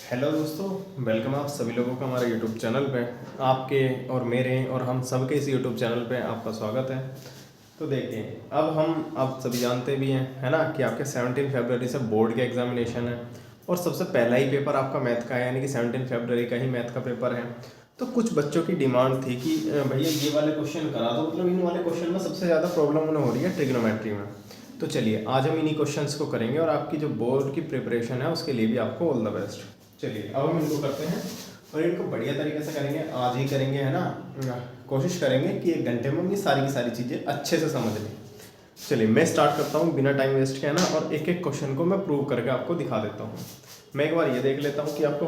Hello दोस्तों, welcome आप सभी लोगों का हमारे यूट्यूब चैनल पे। आपके और मेरे और हम सबके इस यूट्यूब चैनल पे आपका स्वागत है। तो देखिए, आप सभी जानते भी हैं, है ना, कि आपके 17 फरवरी से बोर्ड के एग्जामिनेशन है और सबसे पहला ही पेपर आपका मैथ का है, यानी कि 17 फरवरी का ही मैथ का पेपर है। तो कुछ बच्चों की डिमांड थी कि भैया ये वाले क्वेश्चन करा दो, मतलब इन वाले क्वेश्चन में सबसे ज़्यादा प्रॉब्लम उन्हें हो रही है ट्रिग्नोमेट्री में। तो चलिए, आज हम इन्हीं क्वेश्चंस को करेंगे और आपकी जो बोर्ड की प्रिपरेशन है उसके लिए भी आपको ऑल द बेस्ट। चलिए, अब हम इनको करते हैं और इनको बढ़िया तरीके से करेंगे, आज ही करेंगे, है ना। कोशिश करेंगे कि 1 घंटे में हम ये सारी की सारी चीज़ें अच्छे से समझ लें। चलिए, मैं स्टार्ट करता हूँ बिना टाइम वेस्ट के, है ना, और एक एक क्वेश्चन को मैं प्रूव करके आपको दिखा देता हूँ। मैं एक बार ये देख लेता हूँ कि आपको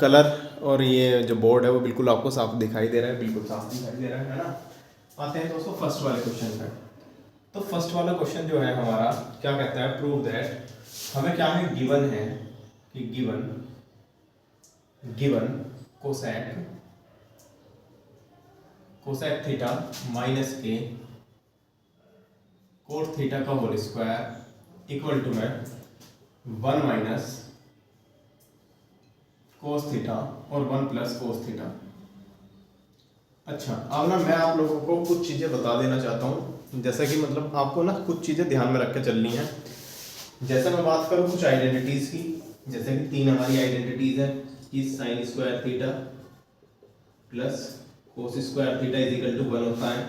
कलर और ये जो बोर्ड है वो बिल्कुल आपको साफ दिखाई दे रहा है, बिल्कुल साफ दिखाई दे रहा है ना। आते हैं दोस्तों फर्स्ट वाले क्वेश्चन पे। तो फर्स्ट वाला क्वेश्चन जो है हमारा क्या कहता है, प्रूव दैट। हमें क्या है, गिवन है कि गिवन कोसेक थीटा माइनस के कोट थीटा का होल स्क्वायर इक्वल टू में 1 माइनस कोस थीटा और 1 प्लस कोस थीटा। अच्छा, अब ना मैं आप लोगों को कुछ चीज़ें बता देना चाहता हूँ, जैसा कि मतलब आपको ना कुछ चीज़ें ध्यान में रख के चलनी है। जैसे मैं बात करूँ कुछ आइडेंटिटीज़ की, जैसे कि 3 हमारी आइडेंटिटीज़ है कि sine square theta plus cos square theta is equal to 1 होता है।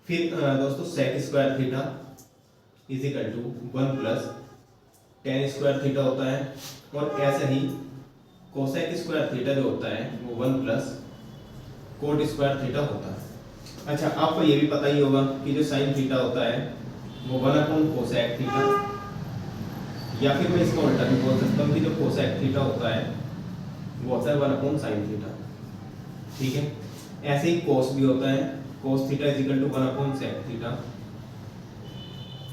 फिर दोस्तों sec square theta is equal to 1 plus tan square theta होता है। और ऐसे ही कोसेक स्क्वायर थीटा जो होता है वो 1 प्लस कोट स्क्वायर थीटा होता है। अच्छा, आपको ये भी पता ही होगा कि जो साइन थीटा होता है वो 1 अपॉन कोसेक थीटा, या फिर मैं इसका उल्टा भी बोल सकता हूँ कि जो कोसेक थीटा होता है वो होता है 1 अपॉन साइन थीटा। ठीक है, ऐसे ही कोस भी होता है, cos theta is equal to 1 upon sec theta.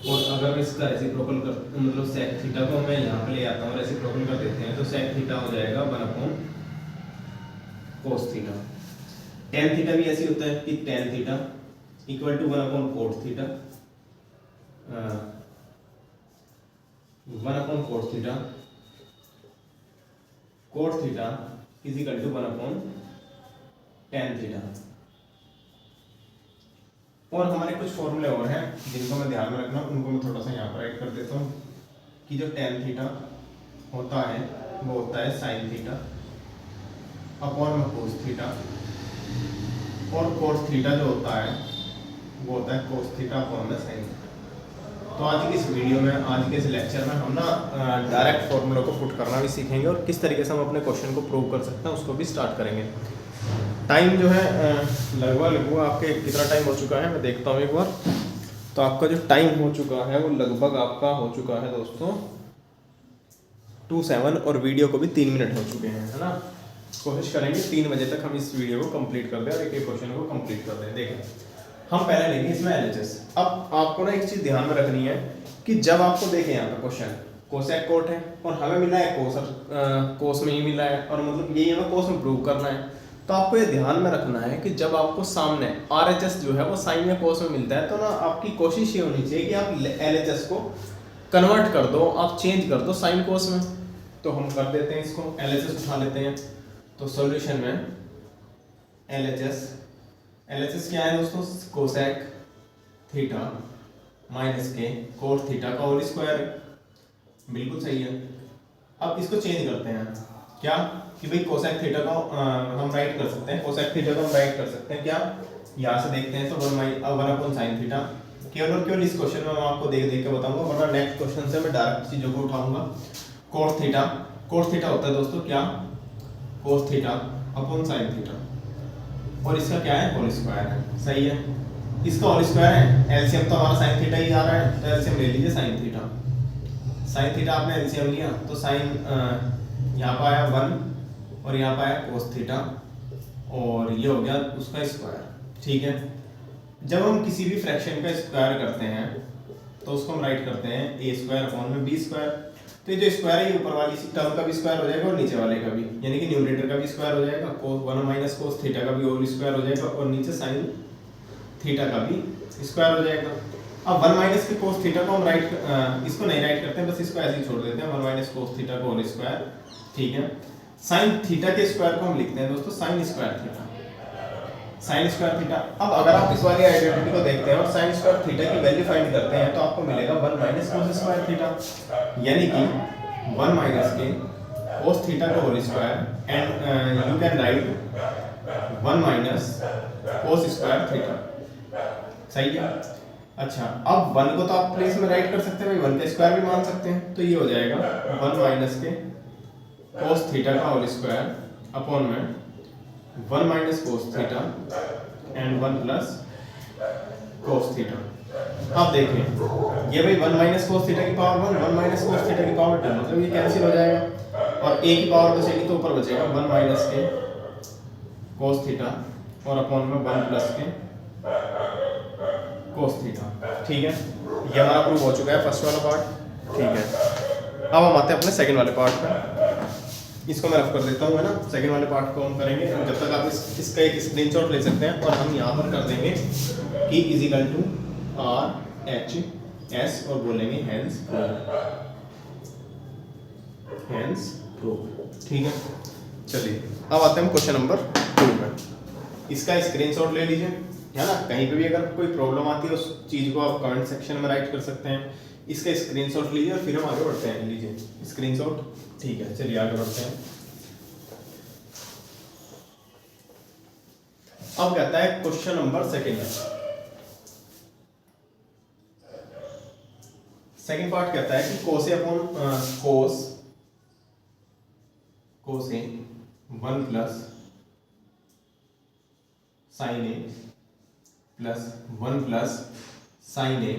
और अगर मैं इसका रेसिप्रोकल कर, मतलब सेक थीटा को मैं यहाँ पे ले आता हूँ, रेसिप्रोकल कर देते हैं, तो सेक थीटा हो जाएगा 1 upon cos theta. Tan theta भी ऐसे होता है कि tan theta equal to 1 upon cot theta, 1 upon cot theta, cot theta is equal to 1 upon tan theta. और हमारे कुछ फॉर्मूले और हैं जिनको मैं ध्यान में रखना, उनको मैं थोड़ा सा यहाँ पर ऐड कर देता हूँ कि जो टेन थीटा होता है वो होता है साइन थीटा अपॉन में कोस थीटा, और कोस थीटा जो होता है वो होता है कोस थीटा अपॉन में साइन थीटा। तो आज की इस वीडियो में, आज के इस लेक्चर में हम ना डायरेक्ट फॉर्मूलों को पुट करना भी सीखेंगे और किस तरीके से हम अपने क्वेश्चन को प्रूव कर सकते हैं उसको भी स्टार्ट करेंगे। टाइम जो है लगभग आपके कितना टाइम हो चुका है मैं देखता हूँ एक बार। तो आपका जो टाइम हो चुका है वो लगभग आपका हो चुका है दोस्तों 27, और वीडियो को भी 3 मिनट हो चुके हैं, है ना। कोशिश करेंगे 3 बजे तक हम इस वीडियो को कंप्लीट कर दें और एक एक क्वेश्चन को कंप्लीट कर दें। देखें, हम पहले लेंगे इसमें एलएचएस। अब आपको ना एक चीज़ ध्यान में रखनी है कि जब आपको देखें यहाँ पे क्वेश्चन कोसेक कोट है और हमें मिला है कोस में ही मिला है, और मतलब यही हमें कोस में प्रूव करना है, तो आपको ये ध्यान में रखना है कि जब आपको सामने आरएचएस जो है वो साइन या कोस में मिलता है, तो ना आपकी कोशिश ये होनी चाहिए कि आप एलएचएस को कन्वर्ट कर दो, आप चेंज कर दो साइन कोस में। तो हम कर देते हैं इसको, एलएचएस उठा लेते हैं। तो सॉल्यूशन में एलएचएस क्या है दोस्तों, कोसेक थीटा माइनस के कोट थीटा का होल स्क्वायर, बिल्कुल सही है। अब इसको चेंज करते हैं क्या, कि भाई कोसेक थीटा को हम राइट कर सकते हैं, कोसेक थीटा को हम राइट कर सकते हैं क्या, यहाँ से देखते हैं। तो 1 अपॉन साइन थीटा, केवल और केवल इस क्वेश्चन में मैं आपको देख के बताऊंगा, वरना नेक्स्ट क्वेश्चन से मैं डायरेक्ट चीज़ों को उठाऊंगा। कोट थीटा होता है दोस्तों क्या, कोस थीटा अपॉन साइन थीटा, और इसका क्या है, होल स्क्वायर है। सही है, इसका होल स्क्वायर है, एलसीएम तो हमारा साइन थीटा ही आ रहा है, तो एलसीएम ले लीजिए साइन थीटा आपने एलसीएम लिया तो साइन यहाँ पर आया 1 और यहाँ पर आया कोस थीटा, और ये हो गया उसका स्क्वायर। ठीक है, जब हम किसी भी फ्रैक्शन का स्क्वायर करते हैं तो उसको हम राइट करते हैं ए स्क्वायर अपॉन में बी स्क्वायर। तो ये जो स्क्वायर है ऊपर वाली टर्म का भी स्क्वायर हो जाएगा और नीचे वाले का भी, यानी कि न्यूमरेटर का भी स्क्वायर हो जाएगा, कोस 1 माइनस कोस थीटा का भी होल स्क्वायर हो जाएगा, और नीचे साइन थीटा का भी स्क्वायर हो जाएगा। अब 1 माइनस के कोस थीटा को हम इसको नहीं राइट करते हैं, बस इसको ऐसे ही छोड़ देते हैं, 1 माइनस कोस थीटा का होल स्क्वायर। ठीक है, साइन थीटा के स्क्वायर को हम लिखते हैं दोस्तों sign square theta, sign square theta. अब अगर आप इस वाली आइडेंटिटी को देखते हैं और साइन स्क्वायर थीटा की वैल्यू फाइंड करते हैं तो आपको मिलेगा 1 माइनस कोस स्क्वायर थीटा, यानी कि 1 माइनस के कोस थीटा का whole square and you can write 1 minus cos square theta. सही है। अच्छा, अब 1 को तो आप प्लेस में राइट कर सकते हैं भाई, 1 का स्क्वायर भी मान सकते हैं, तो ये हो जाएगा 1 माइनस के कोस थीटा का होल स्क्वायर अपॉन में 1 minus cos theta and 1 plus cos theta. अब देखिए ये भाई 1 माइनस कोस थीटा की पावर 1, 1 माइनस कोस थीटा की पावर 2, मतलब ये कैंसिल हो जाएगा और a की पावर बचेगी तो ऊपर बचेगा 1 माइनस के कोस थीटा और अपॉन में 1 प्लस के कोस थीटा। ठीक है, ये हमारा प्रूव हो चुका है फर्स्ट वाला पार्ट। ठीक है, अब हम आते हैं अपने सेकंड वाले पार्ट पर। इसको मैं रफ कर देता हूँ, है ना। सेकंड वाले पार्ट को हम करेंगे, जब तक आप इसका एक स्क्रीनशॉट ले सकते हैं और हम यहाँ पर कर देंगे कि is equal to R H S और बोलेंगे हैंस प्रूव। ठीक है, चलिए अब आते हैं हम क्वेश्चन नंबर 2 में। इसका स्क्रीनशॉट ले लीजिए, है ना। कहीं पे भी अगर कोई प्रॉब्लम आती है उस चीज को आप कमेंट सेक्शन में राइट कर सकते हैं। इसका स्क्रीनशॉट लीजिए और फिर हम आगे बढ़ते हैं। लीजिए स्क्रीनशॉट। ठीक है, चलिए आगे बढ़ते हैं। अब कहता है क्वेश्चन नंबर सेकंड पार्ट कहता है कि cos upon cos A 1 plus sign A plus 1 plus sign A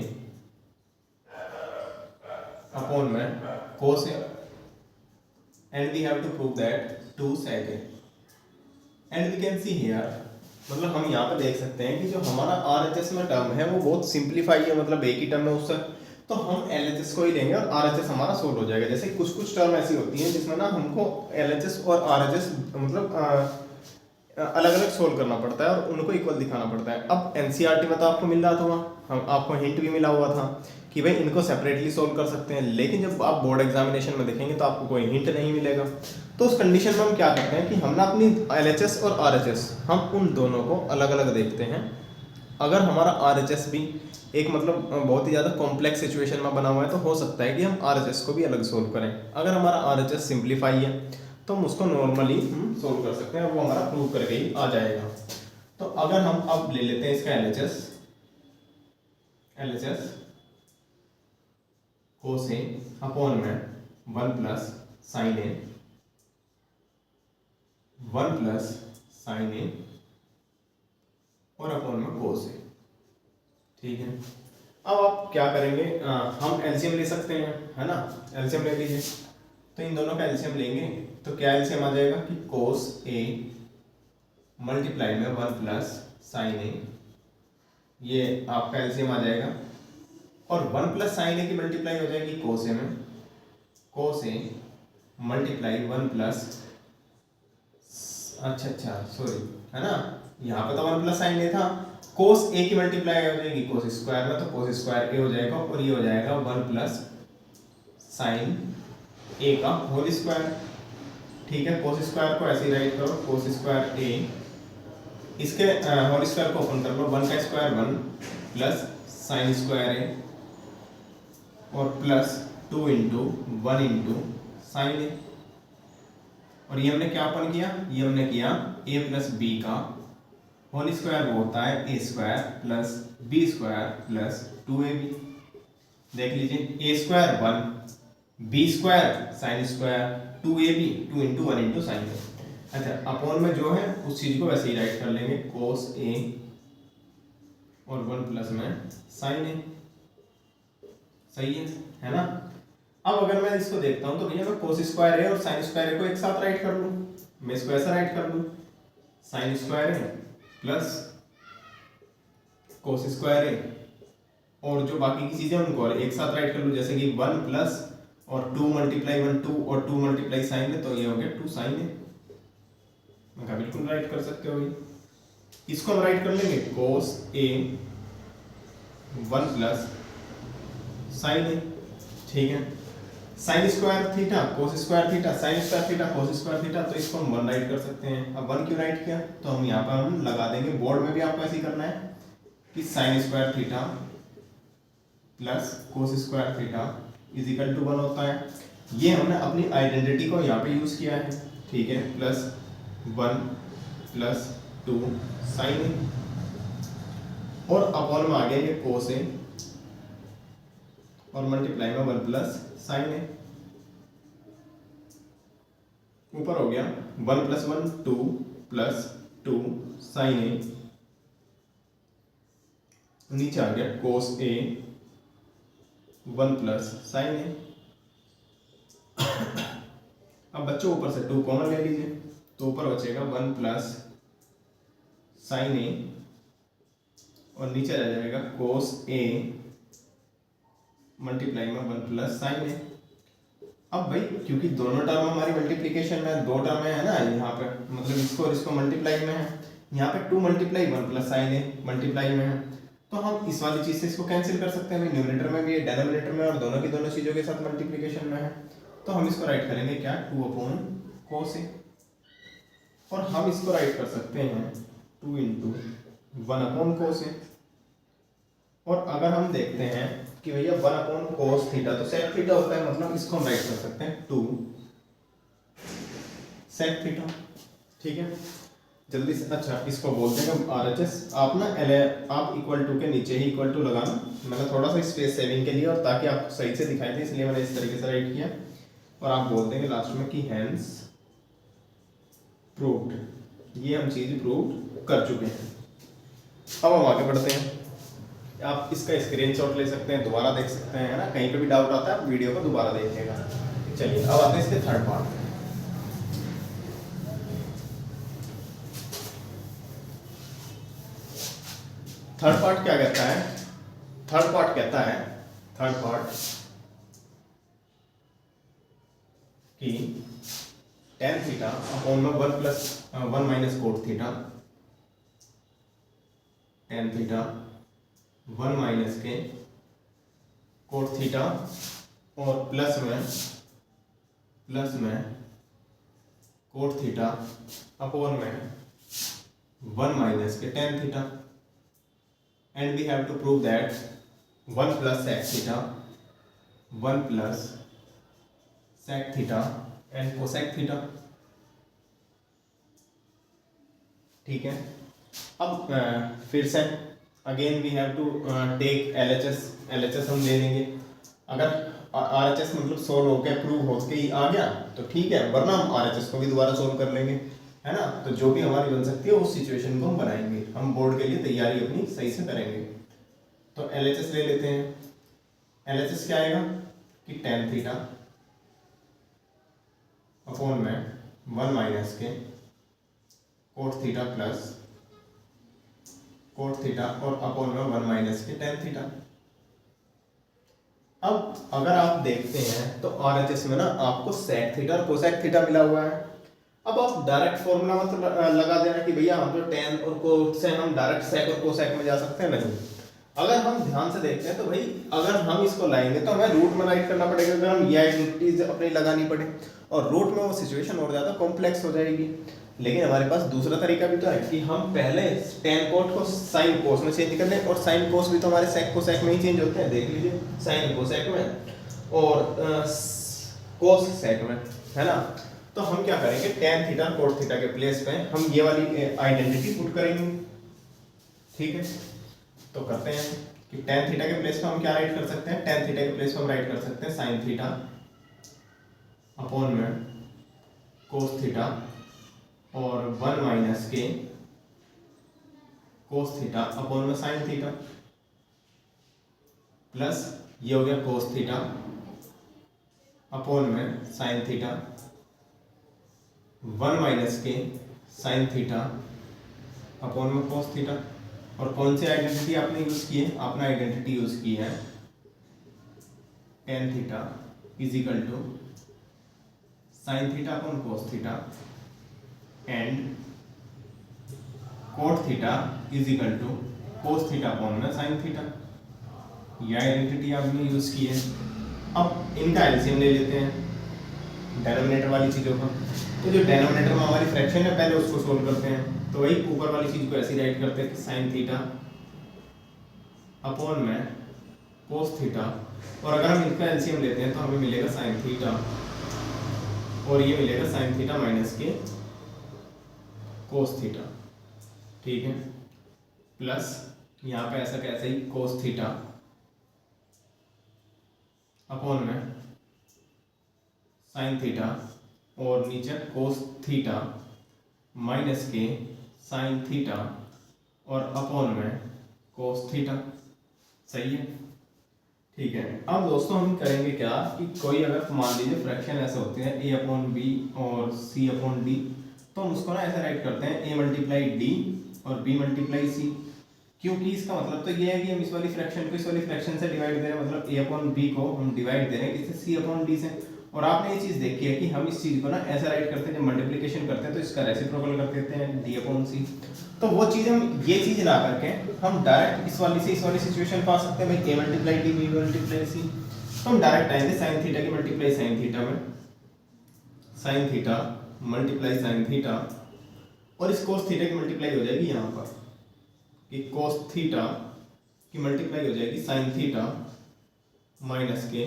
upon में cos A and we have to prove that 2 sec a and we can see here, मतलब हम यहाँ पे देख सकते हैं कि जो हमारा RHS में टर्म है वो बहुत सिंप्लीफाई है, मतलब एक ही टर्म है उससे, तो हम LHS को ही लेंगे और RHS हमारा सोल्व हो जाएगा। जैसे कुछ टर्म ऐसी होती हैं जिसमें ना हमको LHS और RHS मतलब अलग अलग सोल्व करना पड़ता है और उनको इक्वल दिखाना पड़ता है। अब NCERT में तो आपको मिल रहा था, हम आपको हिंट भी मिला हुआ था कि भाई इनको सेपरेटली सोल्व कर सकते हैं, लेकिन जब आप बोर्ड एग्जामिनेशन में देखेंगे तो आपको कोई हिंट नहीं मिलेगा। तो उस कंडीशन में हम क्या करते हैं कि हम ना अपनी LHS और RHS हम उन दोनों को अलग अलग देखते हैं। अगर हमारा RHS भी एक मतलब बहुत ही ज़्यादा कॉम्प्लेक्स सिचुएशन में बना हुआ है तो हो सकता है कि हम RHS को भी अलग सोल्व करें। अगर हमारा RHS सिंप्लीफाई है तो हम उसको नॉर्मली हम सोल्व कर सकते हैं और वो हमारा प्रूव करके ही आ जाएगा। तो अगर हम अब ले लेते हैं इसका LHS कोस ए अपॉन में 1 plus sign A 1 plus sign A और अपॉन में कोस ए। ठीक है, अब आप क्या करेंगे, हम एलसीएम ले सकते हैं, है ना। एलसीएम ले लीजिए, तो इन दोनों का एलसीएम लेंगे तो क्या एलसीएम आ जाएगा कि कोस ए मल्टीप्लाई में 1 प्लस साइन ए, ये आपका एलसीएम आ जाएगा और 1 प्लस साइन ए की मल्टीप्लाई हो जाएगी कोस ए में, कोस ए मल्टीप्लाई 1 प्लस अच्छा सॉरी, है ना, यहाँ पे तो 1 प्लस साइन ए था, कोस ए की मल्टीप्लाई हो जाएगी कोस स्क्वायर में, तो कोस स्क्वायर ए हो जाएगा और ये हो जाएगा 1 प्लस साइन ए का होल स्क्वायर। ठीक है, कोस स्क्वायर को ऐसे ही राइट करो, कोस स्क्वायर ए, इसके होल स्क्वायर को ओपन कर लो, 1 का स्क्वायर 1 प्लस साइन स्क्वायर ए और plus 2 into 1 into sine A. और ये हमने क्या ओपन किया, ये हमने किया a प्लस बी का होल स्क्वायर, वो होता है a square plus b square plus 2ab। देख लीजिए a square 1 b square sine square 2ab 2 into 1 into sine A. अच्छा, अपॉन में जो है उस चीज को वैसे ही राइट कर लेंगे, कोस a और 1 प्लस में साइन ए। सही है ना। अब अगर मैं इसको देखता हूं तो भैया मैं कोस स्क्वायर ए और साइन स्क्वायर ए को एक साथ राइट कर लूं, मैं इसको ऐसा राइट कर लूं, sign square A plus cos square ए, और जो बाकी की चीजें उनको एक साथ राइट कर लूं, जैसे कि 1 प्लस और 2 मल्टीप्लाई 1 2 और 2 मल्टीप्लाई साइन ए, तो ये हो गया 2 साइन ए। मैं कहा बिल्कुल राइट कर सकते हो भाई। इसको हम राइट कर लेंगे कोस ए 1 प्लस साइन ए। ठीक है, sign square theta cos square theta, sign square theta cos square theta, तो इसको हम 1 राइट कर सकते हैं। अब 1 क्यों राइट किया, तो हम यहाँ पर हम लगा देंगे, बोर्ड में भी आपको ऐसे ही करना है कि sine square theta plus cos square theta is equal to 1 होता है। ये हमने अपनी आइडेंटिटी को यहाँ पे यूज किया है, ठीक है, प्लस 1 प्लस 2 साइन ए, और अपॉन में आ गया ये कोस ए, और मल्टीप्लाई में 1 प्लस साइन ए, ऊपर हो गया 1 प्लस 1 2 प्लस 2 साइन ए, नीचे आ गया कोस ए 1 प्लस साइन ए। अब बच्चों ऊपर से 2 कॉमन ले लीजिए, तो ऊपर बचेगा 1 प्लस साइन ए, और नीचे रह जाएगा कोस ए मल्टीप्लाई में 1 प्लस साइन ए। अब भाई क्योंकि दोनों टर्म हमारी मल्टीप्लिकेशन में, दो टर्म है ना यहाँ पे, मतलब इसको और इसको मल्टीप्लाई में है, यहाँ पे 2 multiply 1 plus sign A multiply में है, तो हम इस वाली चीज से इसको कैंसिल कर सकते हैं, न्यूमरेटर में भी है डिनोमिनेटर में, और दोनों की दोनों चीजों के साथ मल्टीप्लिकेशन में है, तो हम इसको राइट करेंगे क्या 2 अपॉन कोस ए, और हम इसको राइट कर सकते हैं 2 इंटू 1 अपॉन कोस ए। और अगर हम देखते हैं कि भैया 1 अपॉन कोस थीटा तो सेक थीटा होता है, मतलब इसको हम राइट कर सकते हैं 2 सेक थीटा, ठीक है, जल्दी से। अच्छा इसको बोलते हैं RHS। आप ना आप इक्वल टू के नीचे ही इक्वल टू लगाना, मैंने थोड़ा सा स्पेस सेविंग के लिए और ताकि आप सही से दिखाई दे इसलिए मैंने इस तरीके से राइट किया, और आप बोल देंगे लास्ट में कि हैंस प्रूव्ड, ये हम चीज प्रूव कर चुके हैं। अब हम आगे बढ़ते हैं, आप इसका स्क्रीनशॉट ले सकते हैं, दोबारा देख सकते हैं, है ना, कहीं पे भी डाउट आता है वीडियो को दोबारा देखिएगा। चलिए अब आते हैं इसके थर्ड पार्ट में। थर्ड पार्ट क्या कहता है, थर्ड पार्ट कहता है, थर्ड पार्ट कि tan थीटा अपॉन में 1 plus 1 minus cot theta, tan theta 1 minus के कोट थीटा, और प्लस में कोट थीटा अपॉन में 1 माइनस के tan theta, and we have to prove that 1 plus sec theta 1 plus sec theta and cosec theta, ठीक है। अब फिर से again we have to take LHS हम ले लेंगे, अगर RHS मतलब सोल्व होके प्रूव होके ही आ गया तो ठीक है, वरना हम RHS को भी दोबारा सोल्व कर लेंगे, है ना, तो जो भी हमारी बन सकती है उस सिचुएशन को हम बनाएंगे, हम बोर्ड के लिए तैयारी अपनी सही से करेंगे। तो LHS ले लेते हैं, LHS क्या आएगा कि tan थीटा अपॉन में 1 माइनस के cot theta plus cot theta, और अपॉन में 1 माइनस के tan थीटा। अब अगर आप देखते हैं तो RHS में ना आपको sec थीटा और cosec थीटा मिला हुआ है। अब आप डायरेक्ट फॉर्मूला मत लगा देना कि भैया हम तो tan और कोट से हम डायरेक्ट sec और cosec में जा सकते हैं, नहीं। अगर हम ध्यान से देखते हैं तो भाई अगर हम इसको लाएंगे तो हमें रूट में राइट करना पड़ेगा, अगर हम ये आइडेंटिटीज अपनी लगानी पड़े, और रूट में वो सिचुएशन और ज़्यादा कॉम्प्लेक्स हो जाएगी। लेकिन हमारे पास दूसरा तरीका भी तो है कि हम पहले tan कोट को साइन कोस में चेंज कर लें, और साइन कोस भी तो हमारे सेक कोसेक में ही चेंज होते हैं, देख लीजिए, साइन कोसेक में और कोस सेक में, है ना। तो हम क्या करेंगे, tan थीटा और कोट थीटा के प्लेस पे हम ये वाली आइडेंटिटी पुट करेंगे, ठीक है। तो करते हैं कि tan थीटा के प्लेस पे हम क्या राइट कर सकते हैं, tan थीटा के प्लेस पे हम राइट कर सकते हैं साइन थीटा अपॉन में कोस थीटा, और 1 माइनस के कोस थीटा अपॉन में साइन थीटा, प्लस ये हो गया कोस थीटा अपॉन में साइन थीटा, 1 माइनस के साइन थीटा अपॉन में कोस थीटा। और कौन सी आइडेंटिटी आपने यूज की है, आपने आइडेंटिटी यूज की है tan theta is equal to sine theta upon cos theta and cot theta is equal to cos theta upon में साइन थीटा। ये आइडेंटिटी आपने यूज की है। अब इनका एलसीएम ले लेते हैं डेनोमिनेटर वाली चीज़ों का। तो जो डेनोमिनेटर में हमारी फ्रैक्शन है पहले उसको सोल्व करते हैं। तो वही ऊपर वाली चीज़ को ऐसे राइट करते हैं कि साइन थीटा अपॉन में कोस थीटा, और अगर हम इनका एलसीएम लेते हैं तो हमें मिलेगा साइन थीटा, और ये मिलेगा साइन थीटा माइनस के कोस थीटा। ठीक है, प्लस यहाँ पे ऐसा कैसे ही कोस थीटा अपॉन में साइन थीटा, और नीचे कोस थीटा माइनस के साइन थीटा और अपॉन में कोस थीटा। सही है, ठीक है। अब दोस्तों हम करेंगे क्या कि कोई अगर मान लीजिए फ्रैक्शन ऐसे होते हैं a अपॉन बी और c अपॉन डी, तो हम उसको ना ऐसे राइट करते हैं a मल्टीप्लाई डी और b मल्टीप्लाई सी, क्योंकि इसका मतलब तो ये है कि हम इस वाली फ्रैक्शन को इस वाली फ्रैक्शन से डिवाइड दे रहे हैं, मतलब a अपॉन बी को हम डिवाइड दे रहे हैं किससे, c अपॉन डी से। और आपने ये चीज़ देखी है कि हम इस चीज़ को ना ऐसा राइट करते हैं, जब मल्टीप्लिकेशन करते हैं तो इसका रेसिप्रोकल कर देते हैं d अपॉन सी। तो वो चीज़ हम ये चीज़ ना करके हम डायरेक्ट इस वाली से इस वाली सिचुएशन पा सकते हैं भाई, a multiply D b multiply C. तो हम डायरेक्ट आएंगे साइन थीटा की मल्टीप्लाई साइन थीटा में, sine theta multiply sine theta, और इस कोस थीटा की मल्टीप्लाई हो जाएगी यहाँ पर कि कोस थीटा की मल्टीप्लाई हो जाएगी साइन थीटा माइनस के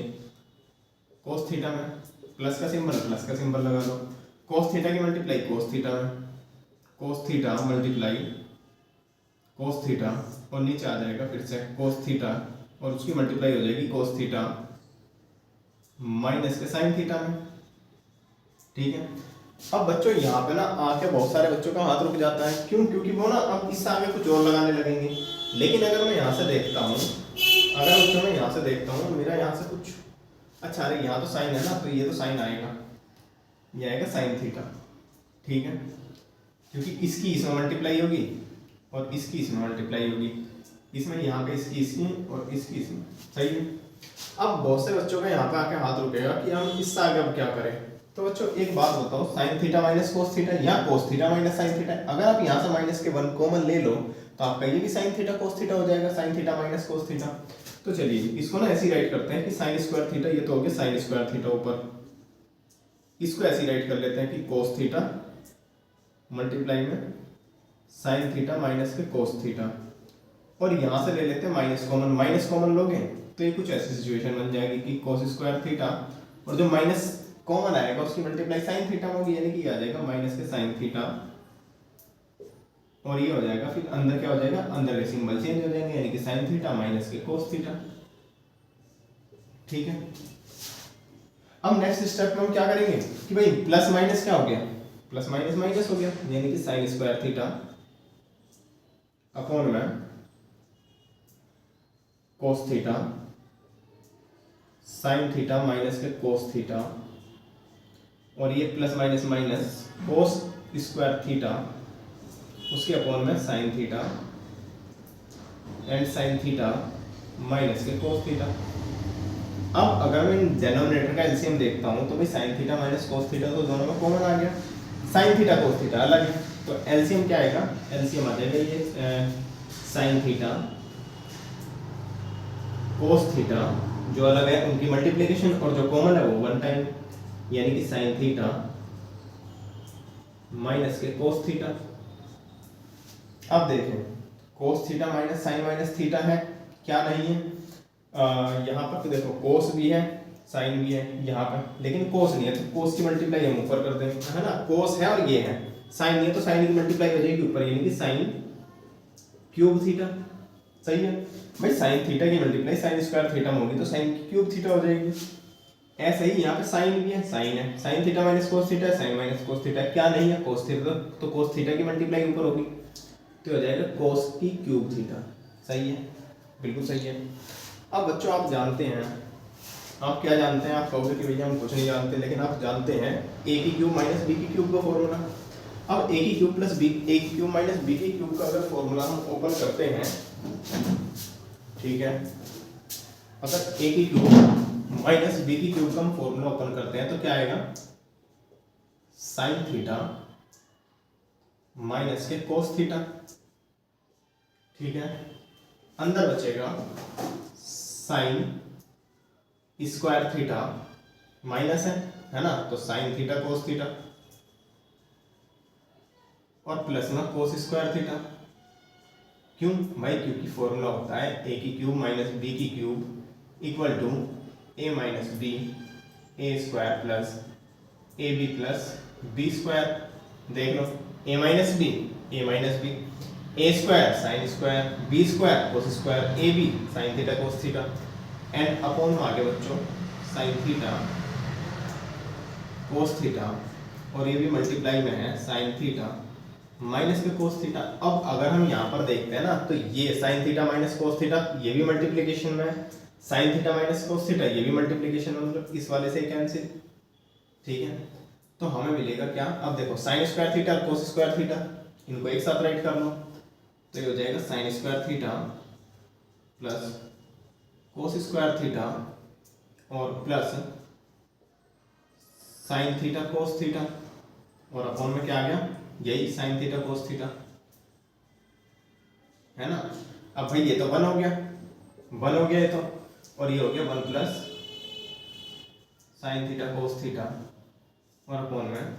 कोस थीटा में, प्लस का सिंबल लगा दो, कोस थीटा की मल्टीप्लाई कोस थीटा में, कोस थीटा मल्टीप्लाई कोस थीटा, और नीचे आ जाएगा फिर से कोस थीटा, और उसकी मल्टीप्लाई हो जाएगी कोस थीटा माइनस के साइन थीटा में। ठीक है, अब बच्चों यहाँ पे ना आके बहुत सारे बच्चों का हाथ रुक जाता है, क्यों? क्योंकि वो ना अब इससे आगे कुछ और लगाने लगेंगे। लेकिन अगर मैं यहाँ से देखता हूँ, अगर बच्चों मैं यहाँ से देखता हूँ, मेरा यहाँ से कुछ अच्छा, अरे यहाँ तो साइन है ना, तो ये तो साइन आएगा, ये आएगा साइन थीटा। ठीक है, क्योंकि इसकी इसमें मल्टीप्लाई होगी और इसकी इसमें मल्टीप्लाई होगी, इसमें यहाँ पे इसकी इसमें और इसकी इसमें। सही है। अब बहुत से बच्चों का यहाँ पे आके हाथ रुकेगा कि हम इससे आगे अब क्या करें। तो बच्चों एक बात बताओ, sine theta minus cos theta या cos theta minus sine theta, अगर आप यहाँ से माइनस के 1 कॉमन ले लो तो आपका ये भी साइन थीटा कोस थीटा हो जाएगा, sign theta minus cos theta. तो चलिए इसको ना ऐसे राइट करते हैं कि साइन स्क्वायर थीटा, ये तो हो गया साइन स्क्वायर थीटा ऊपर, इसको ऐसे राइट कर लेते हैं कि कोस थीटा मल्टीप्लाई में साइन थीटा माइनस के कोस थीटा, और यहाँ से ले लेते हैं माइनस कॉमन लोगे तो ये कुछ ऐसी सिचुएशन बन जाएगी कि कोस स्क्वायर थीटा, और जो माइनस कॉमन आएगा उसकी मल्टीप्लाई साइन थीटा होगी, यानी कि आ जाएगा माइनस के साइन थीटा, और ये हो जाएगा फिर अंदर क्या हो जाएगा, अंदर के सिंबल चेंज हो जाएंगे, यानी कि साइन थीटा माइनस के कोस थीटा। ठीक है, अब नेक्स्ट स्टेप में हम क्या करेंगे कि भाई प्लस माइनस क्या हो गया, प्लस माइनस माइनस हो गया, यानी कि साइन स्क्वायर थीटा अपॉन में कोस थीटा साइन थीटा माइनस के कोस थीटा, और ये plus minus minus cos square theta उसके अपॉन में sine theta and sign theta minus के कोस थीटा। अब अगर मैं डेनोमिनेटर का एलसीएम देखता हूं तो भाई sign theta minus cos theta तो दोनों में कॉमन आ गया, साइन थीटा कोस थीटा अलग है, तो एलसीएम क्या आएगा, एलसीएम आ जाएगा ये साइन थीटा कोस थीटा, जो अलग है उनकी मल्टीप्लिकेशन, और जो कॉमन है वो 1 टाइम, यानी कि साइन थीटा माइनस के कोस थीटा। अब देखें cos theta minus sine minus theta है क्या नहीं है, यहाँ पर तो देखो कोस भी है साइन भी है यहाँ पर, लेकिन कोस नहीं है तो कोस की मल्टीप्लाई हम ऊपर कर देंगे, है ना, कोस है और ये है, साइन नहीं है तो साइन की मल्टीप्लाई हो जाएगी ऊपर, यानी कि साइन क्यूब थीटा। सही है भाई, साइन थीटा की मल्टीप्लाई साइन स्क्वायर थीटा में होगी तो साइन क्यूब थीटा हो जाएगी। ऐसे ही यहाँ पे साइन भी है, साइन है, sine theta minus cos theta, sine minus cos theta, क्या नहीं है कोस थीटा, तो कोस थीटा की मल्टीप्लाई ऊपर होगी तो हो जाएगा कोस की क्यूब थीटा। सही है, बिल्कुल सही है। अब बच्चों आप जानते हैं, आप क्या जानते हैं, आप कहोगे कि भैया हम कुछ नहीं जानते, लेकिन आप जानते हैं ए की क्यूब माइनस बी की क्यूब का फॉर्मूला। अब ए की क्यूब प्लस बी, ए की क्यूब माइनस बी की क्यूब का अगर फॉर्मूला हम ओपन करते हैं, ठीक है, अगर ए की क्यूब माइनस बी की क्यूब का हम फॉर्मूला ओपन करते हैं तो क्या आएगा, साइन थीटा माइनस के कोस थीटा। ठीक है, अंदर बचेगा साइन स्क्वायर थीटा माइनस है ना, तो साइन थीटा कोस थीटा और प्लस में कोस स्क्वायर थीटा। क्यों भाई? क्योंकि फॉर्मूला होता है ए की क्यूब माइनस बी की cube equal to A minus B A square plus A B plus B square. देख लो, A minus B A square sine square B square cos square A B sine theta cos theta and upon में आगे बच्चों sign theta cos theta और ये भी multiply में है साइन थीटा माइनस के कोस थीटा। अब अगर हम यहाँ पर देखते हैं ना, तो ये sign theta minus cos theta ये भी मल्टीप्लिकेशन में है, sine theta minus cos theta ये भी मल्टीप्लिकेशन में, मतलब इस वाले से कैंसिल। ठीक है, तो हमें मिलेगा क्या? अब देखो साइन स्क्वायर थीटा और कोस स्क्वायर थीटा इनको एक साथ राइट कर लो, तो ये हो जाएगा sine square theta plus cos square theta और plus sine theta cos theta और अपॉन में क्या आ गया? यही साइन थीटा कोस थीटा है ना। अब भाई ये तो वन हो गया ये तो, और ये हो गया one plus sine theta cos theta और अपॉन में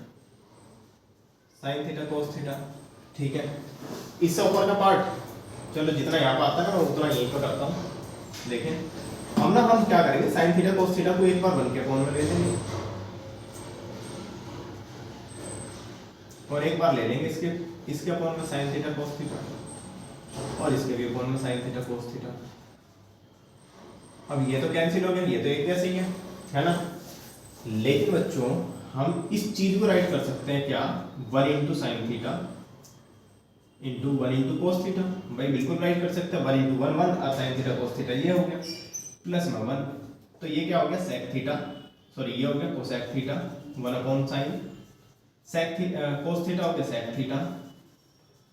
साइन थीटा कोस थीटा। ठीक है, इससे ऊपर का पार्ट चलो जितना यहाँ पर आता है ना उतना यहीं पर करता हूँ। देखें हम क्या करेंगे, साइन थीटा कोस थीटा को एक बार वन के अपॉन में ले लेंगे और एक बार ले लेंगे इसके अपॉन में साइन थीटा कोस थीटा और इसके भी अपॉन में साइन थीटा कोस थीटा। अब ये तो कैंसिल हो गया, ये तो एक जैसे ही है ना। लेकिन बच्चों हम इस चीज को राइट कर सकते हैं क्या? One into sine theta into one into cos theta. भाई बिल्कुल राइट कर सकते हैं, वन इंटू वन वन और साइन थीटा कोस थीटा ये हो गया प्लस में वन, तो ये क्या हो गया? सेक थीटा, सॉरी ये हो गया cosec theta one upon sine sec theta cos theta हो गया सेक थीटा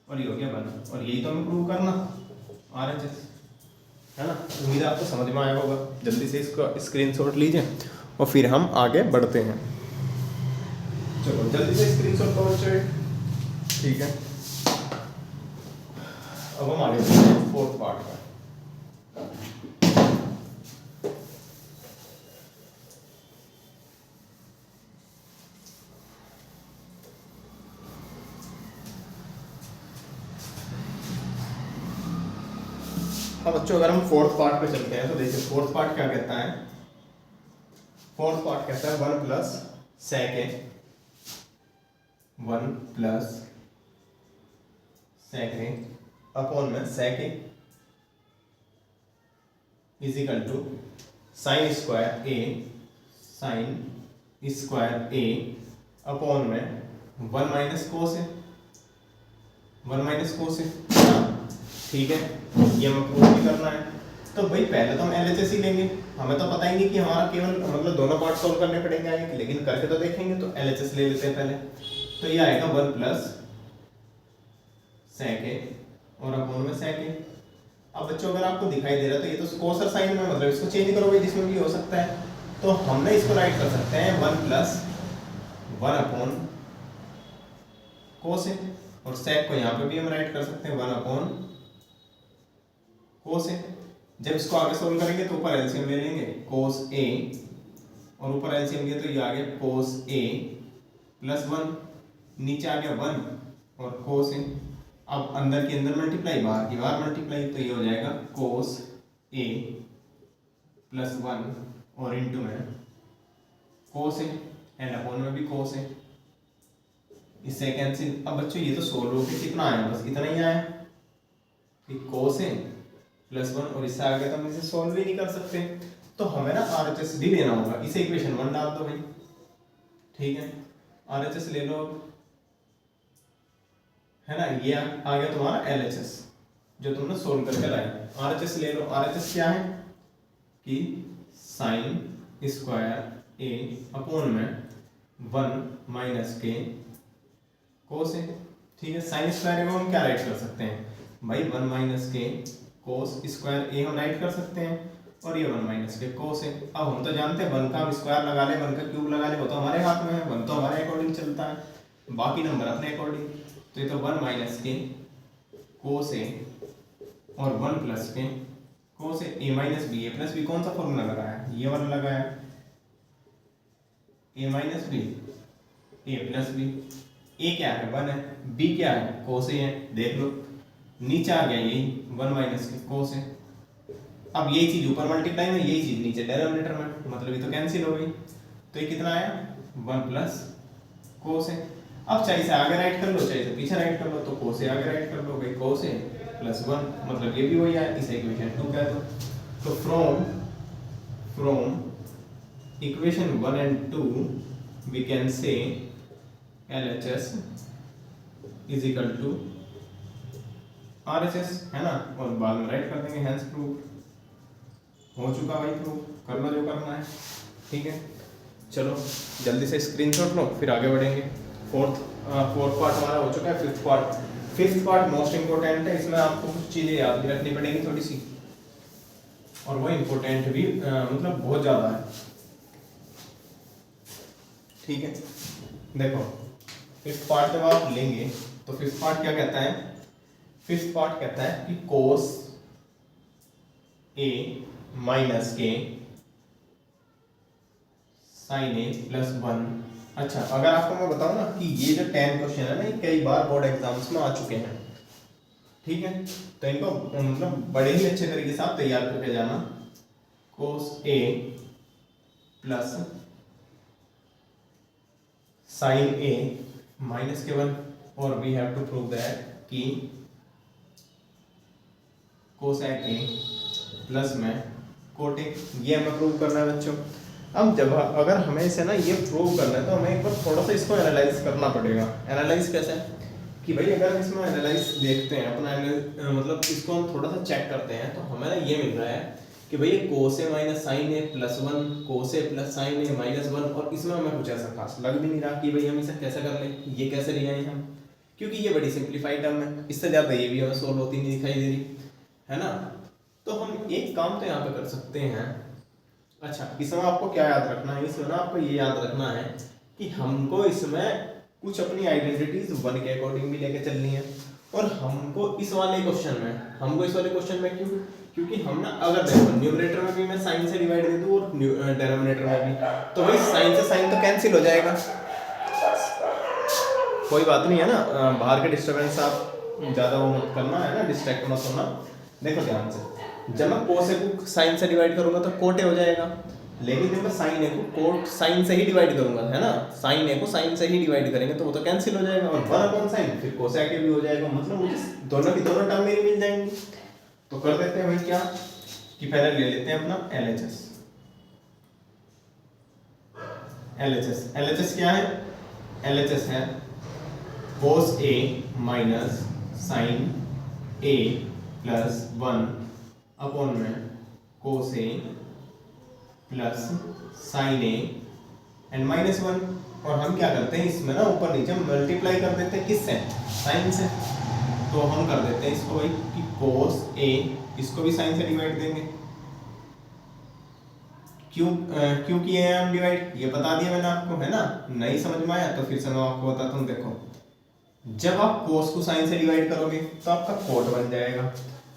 और ये हो गया वन, और यही तो हमें प्रूव करना RHS है ना। उम्मीद है आपको समझ में आया होगा। जल्दी से इसको स्क्रीनशॉट लीजिए और फिर हम आगे बढ़ते हैं। चलो जल्दी से स्क्रीनशॉट करो बच्चों। ठीक है, अब हम आगे बढ़ते हैं फोर्थ पार्ट का। अब बच्चों अगर हम फोर्थ पार्ट पे चलते हैं तो देखिए फोर्थ पार्ट क्या कहता है? फोर्थ पार्ट कहता है one plus sec A, one plus sec A upon में sec A is equal to sine square A upon में वन माइनस कोस ए, ठीक है। ये हमें प्रूव भी करना है, तो भाई पहले तो हम LHS ही लेंगे, हमें तो पता ही नहीं कि हमारा केवल मतलब दोनों पार्ट सॉल्व करने पड़ेंगे आगे, लेकिन करके तो देखेंगे। तो LHS ले लेते हैं पहले, तो ये आएगा वन प्लस सेक ए और अपॉन में सेक ए। अब बच्चों अगर आपको दिखाई दे रहा है तो ये तो कोस और साइन में, मतलब इसको चेंज करोगे जिसमें भी हो सकता है, तो हमने इसको राइट कर सकते हैं one plus one upon cos A, और सेक को यहाँ पे भी हम राइट कर सकते हैं वन अपॉन कोस ए। जब इसको आगे सोल्व करेंगे तो ऊपर एलसीएम ले लेंगे कोस ए और ऊपर एलसीएम लिया तो ये आ गया कोस ए प्लस वन, नीचे आ गया वन और कोस ए। अब अंदर के अंदर मल्टीप्लाई, बाहर की बाहर मल्टीप्लाई, तो ये हो जाएगा कोस ए प्लस वन और इंटू में कोस ए एंड अपॉन में भी कोस ए, इससे कैंसिल। अब बच्चों ये तो सोल्व होके कितना आया? बस इतना ही आया कि कोस ए प्लस वन, और इससे आगे तो हम इसे सॉल्व भी नहीं कर सकते, तो हमें ना RHS भी लेना होगा। इसे इक्वेशन वन डाल दो भाई, ठीक है। RHS ले लो, है ना। ये आ गया तुम्हारा LHS जो तुमने सोल्व करके लाए। RHS ले लो, RHS क्या है कि साइन स्क्वायर ए अपॉन में वन माइनस के कोस ए, ठीक है। साइन स्क्वायर को हम क्या राइट कर सकते हैं भाई? वन माइनस के कोस स्क्वायर ए हम राइट कर सकते हैं और ये वन माइनस के कोस है। अब हम तो जानते हैं वन का स्क्वायर लगा ले, वन का क्यूब लगा ले, वो तो हमारे हाथ में है, वन तो हमारे अकॉर्डिंग चलता है, बाकी नंबर अपने अकॉर्डिंग। तो ये तो वन माइनस के कोस ए और वन प्लस के कोस A minus B, A plus B कौन सा फॉर्मूला लगाया है, ये वाला लगाया, ए minus B A plus B. ए क्या है 1 है, बी क्या है कोस ए है, देख लो नीचे आ गया यही 1 माइनस के कोस है। अब यही चीज ऊपर मल्टीप्लाई में, यही चीज नीचे डेनोमिनेटर में, मतलब ये तो कैंसिल हो गई। तो ये कितना आया 1 प्लस कोस है। अब चाहे इसे आगे राइट कर लो चाहे इसे पीछे राइट कर लो, तो कोस ए आगे राइट कर लो भाई, कोस ए प्लस 1, मतलब ये भी वही आया, इसे इक्वेशन 2 कह दो। तो from equation 1 and 2 we can say LHS is equal to RHS, है ना, और बाद में राइट कर देंगे, हेंस प्रूव हो चुका भाई, प्रूव कर लो जो करना है, ठीक है। चलो जल्दी से स्क्रीनशॉट लो फिर आगे बढ़ेंगे। फोर्थ पार्ट हमारा हो चुका है, फिफ्थ पार्ट मोस्ट इंपॉर्टेंट है, इसमें आपको कुछ चीज़ें याद भी रखनी पड़ेंगी थोड़ी सी, और वो इम्पोर्टेंट भी मतलब बहुत ज़्यादा है, ठीक है। देखो फिफ्थ पार्ट जब आप लेंगे तो फिफ्थ पार्ट क्या कहता है, फिफ्थ पार्ट कहता है कि कोस ए माइनस के साइन ए प्लस 1। अच्छा अगर आपको मैं बताऊं ना कि ये जो 10 क्वेश्चन है ना, ये कई बार बोर्ड एग्जाम्स में आ चुके हैं, ठीक है, तो इनको मतलब बड़े ही अच्छे तरीके से आप तैयार करके जाना। Cos A plus sign A minus के 1, और we have to prove that कि कोसेक ए प्लस में कोटेक, ये हमें प्रूव करना है बच्चों। अब जब अगर हमें इसे ना ये प्रूव करना है तो हमें एक बार थोड़ा सा इसको एनालाइज करना पड़ेगा। एनालाइज कैसे कि भाई अगर इसमें एनालाइज देखते हैं अपना मतलब इसको हम थोड़ा सा चेक करते हैं, तो हमें ना ये मिल रहा है कि भाई ये कोस A minus sin A plus 1, cos A plus sign A minus 1, और इसमें हमें कुछ ऐसा खास लग भी नहीं रहा कि भाई हम इसे कैसे कर लें, ये कैसे ले आए हम, क्योंकि ये बड़ी सिंप्लीफाइड टर्म है, इससे ज़्यादा ये भी हमें सोल्व होती नहीं दिखाई दे रही है ना। तो हम एक काम तो यहाँ पे कर सकते हैं। अच्छा इसमें आपको क्या याद रखना है, इसमें ना आपको ये याद रखना है कि हमको इसमें कुछ अपनी आइडेंटिटीज 1 के अकॉर्डिंग भी लेके चलनी है, और हमको इस वाले क्वेश्चन में क्योंकि हम ना अगर देखो न्यूमरेटर में भी मैं साइन से डिवाइड दे दूं और डेनोमिनेटर में भी, तो भाई साइन से साइन तो कैंसिल हो जाएगा, कोई बात नहीं है ना, बाहर के डिस्टर्बेंस आप ज़्यादा वो मत करना है ना, डिस्ट्रैक्ट मत होना। देखो ध्यान से, जब मैं कोस ए को साइन से डिवाइड करूंगा तो कोट ए हो जाएगा, लेकिन जब मैं साइन ए को कोट साइन से ही डिवाइड करूंगा, है ना, साइन ए को साइन से ही डिवाइड करेंगे तो वो तो कैंसिल हो जाएगा, और 1/sin फिर कोसेक ए भी हो जाएगा, मतलब मुझे दोनों की दोनों टर्म मेरी मिल जाएंगी। तो कर देते हैं भाई क्या कि पहले ले लेते हैं अपना LHS क्या है, LHS है cos A minus sin A plus 1 upon में cos A plus sign A and minus 1, और हम क्या करते हैं इसमें ना ऊपर नीचे मल्टीप्लाई कर देते हैं, किससे, साइन से। तो हम कर देते हैं इसको भाई कि कोस ए, इसको भी साइन से डिवाइड देंगे, क्यों किए हैं हम डिवाइड, ये बता दिया मैंने आपको, है ना। नहीं समझ में आया तो फिर से मैं आपको बताता हूँ। देखो जब आप कोस को साइन से डिवाइड करोगे तो आपका कोट बन जाएगा,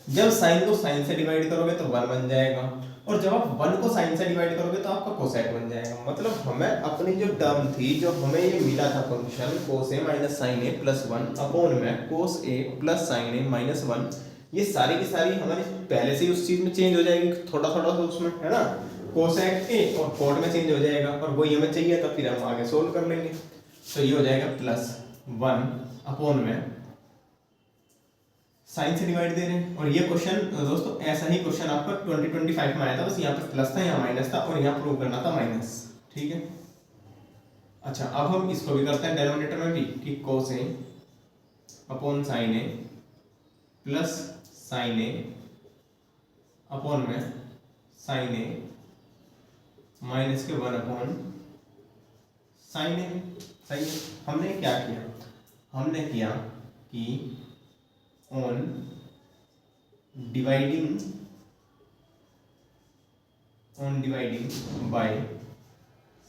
जब साइन को साइन से डिवाइड करोगे तो 1 बन जाएगा, और जब आप 1 को साइन से डिवाइड करोगे तो आपका कोसेक बन जाएगा। मतलब हमें अपनी जो टर्म थी, जो हमें ये मिला था function cos A minus sin A plus 1 upon में cos A plus sign A minus 1, ये सारी की सारी हमारी पहले से ही उस चीज में चेंज हो जाएगी, थोड़ा थोड़ा सा उसमें, है ना, कोसेक ए और कोट में चेंज हो जाएगा, और वही हमें चाहिए था, फिर हम आगे सोल्व कर लेंगे। तो ये हो जाएगा प्लस 1 अपॉन में साइन से डिवाइड दे रहे हैं। और ये क्वेश्चन दोस्तों ऐसा ही क्वेश्चन आपका 2025 में आया था, बस यहाँ पे प्लस था, यहाँ माइनस था, और यहाँ प्रूव करना था माइनस, ठीक है। अच्छा अब हम इसको भी करते हैं डेनोमिनेटर में भी कि कोस ए upon sine A plus sign A upon में साइन ए माइनस के 1 अपॉन साइन ए। सही है, हमने क्या किया, हमने किया कि on dividing by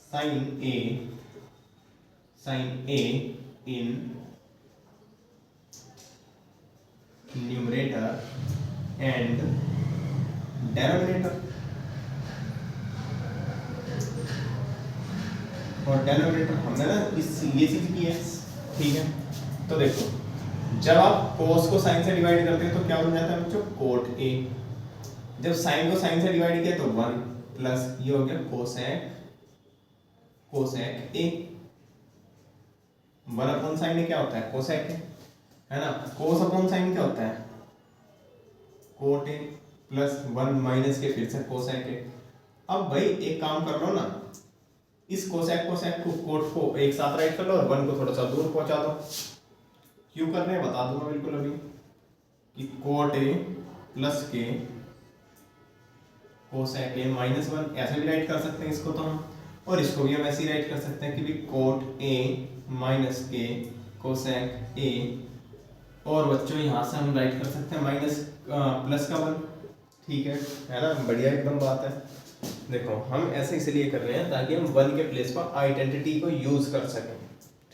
sin A in numerator and denominator, और डेनोमिनेटर हमने ना इस ये चीज की है, ठीक है। तो देखो जब आप कोस को साइन से डिवाइड करते हैं तो क्या बन जाता है बच्चों, कोट ए। जब साइन को साइन से डिवाइड किया तो 1 प्लस ये हो गया कोसेक, कोसेक ए। 1 अपॉन साइन क्या होता है, कोसेक है ना। कोस अपॉन साइन क्या होता है, कोट ए, प्लस 1 माइनस के फिर से कोसेक ए। अब भाई एक काम कर लो ना, इस कोसेक कोसेक को कोट को एक साथ राइट कर लो और 1 को थोड़ा सा दूर पहुंचा दो। क्यों कर रहे हैं बता दूंगा बिल्कुल अभी, कि कोट ए प्लस के कोसेक ए माइनस 1 ऐसे भी राइट कर सकते हैं इसको तो हम, और इसको भी हम ऐसे ही राइट कर सकते हैं कि भी कोट ए माइनस के कोसेक ए, और बच्चों यहाँ से हम राइट कर सकते हैं माइनस प्लस का 1, ठीक है ना, बढ़िया एकदम बात है। देखो हम ऐसे इसलिए कर रहे हैं ताकि हम 1 के प्लेस पर आइडेंटिटी को यूज कर सकें,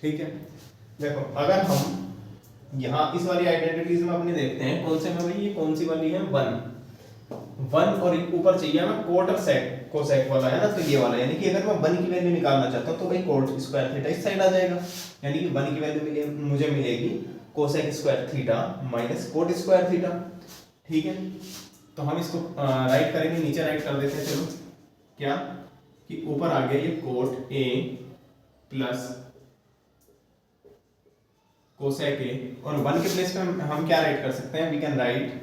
ठीक है। देखो अगर हम यहाँ इस वाली आइडेंटिटीज में अपने देखते हैं कौन से में भाई, ये कौन सी वाली है 1 और ऊपर चाहिए हमें कोट और सेक, कोसेक वाला है ना, तो ये वाला, यानी कि अगर मैं 1 की वैल्यू निकालना चाहता हूँ तो भाई कोट स्क्वायर थीटा इस साइड आ जाएगा, यानी कि 1 की वैल्यू मुझे मिलेगी cosec square theta minus cot square theta, ठीक है। तो हम इसको राइट करेंगे, नीचे राइट कर देते हैं, चलो क्या कि ऊपर आ गया ये coat A plus cosec A, और 1 के प्लेस पे हम क्या राइट कर सकते हैं, वी कैन राइट,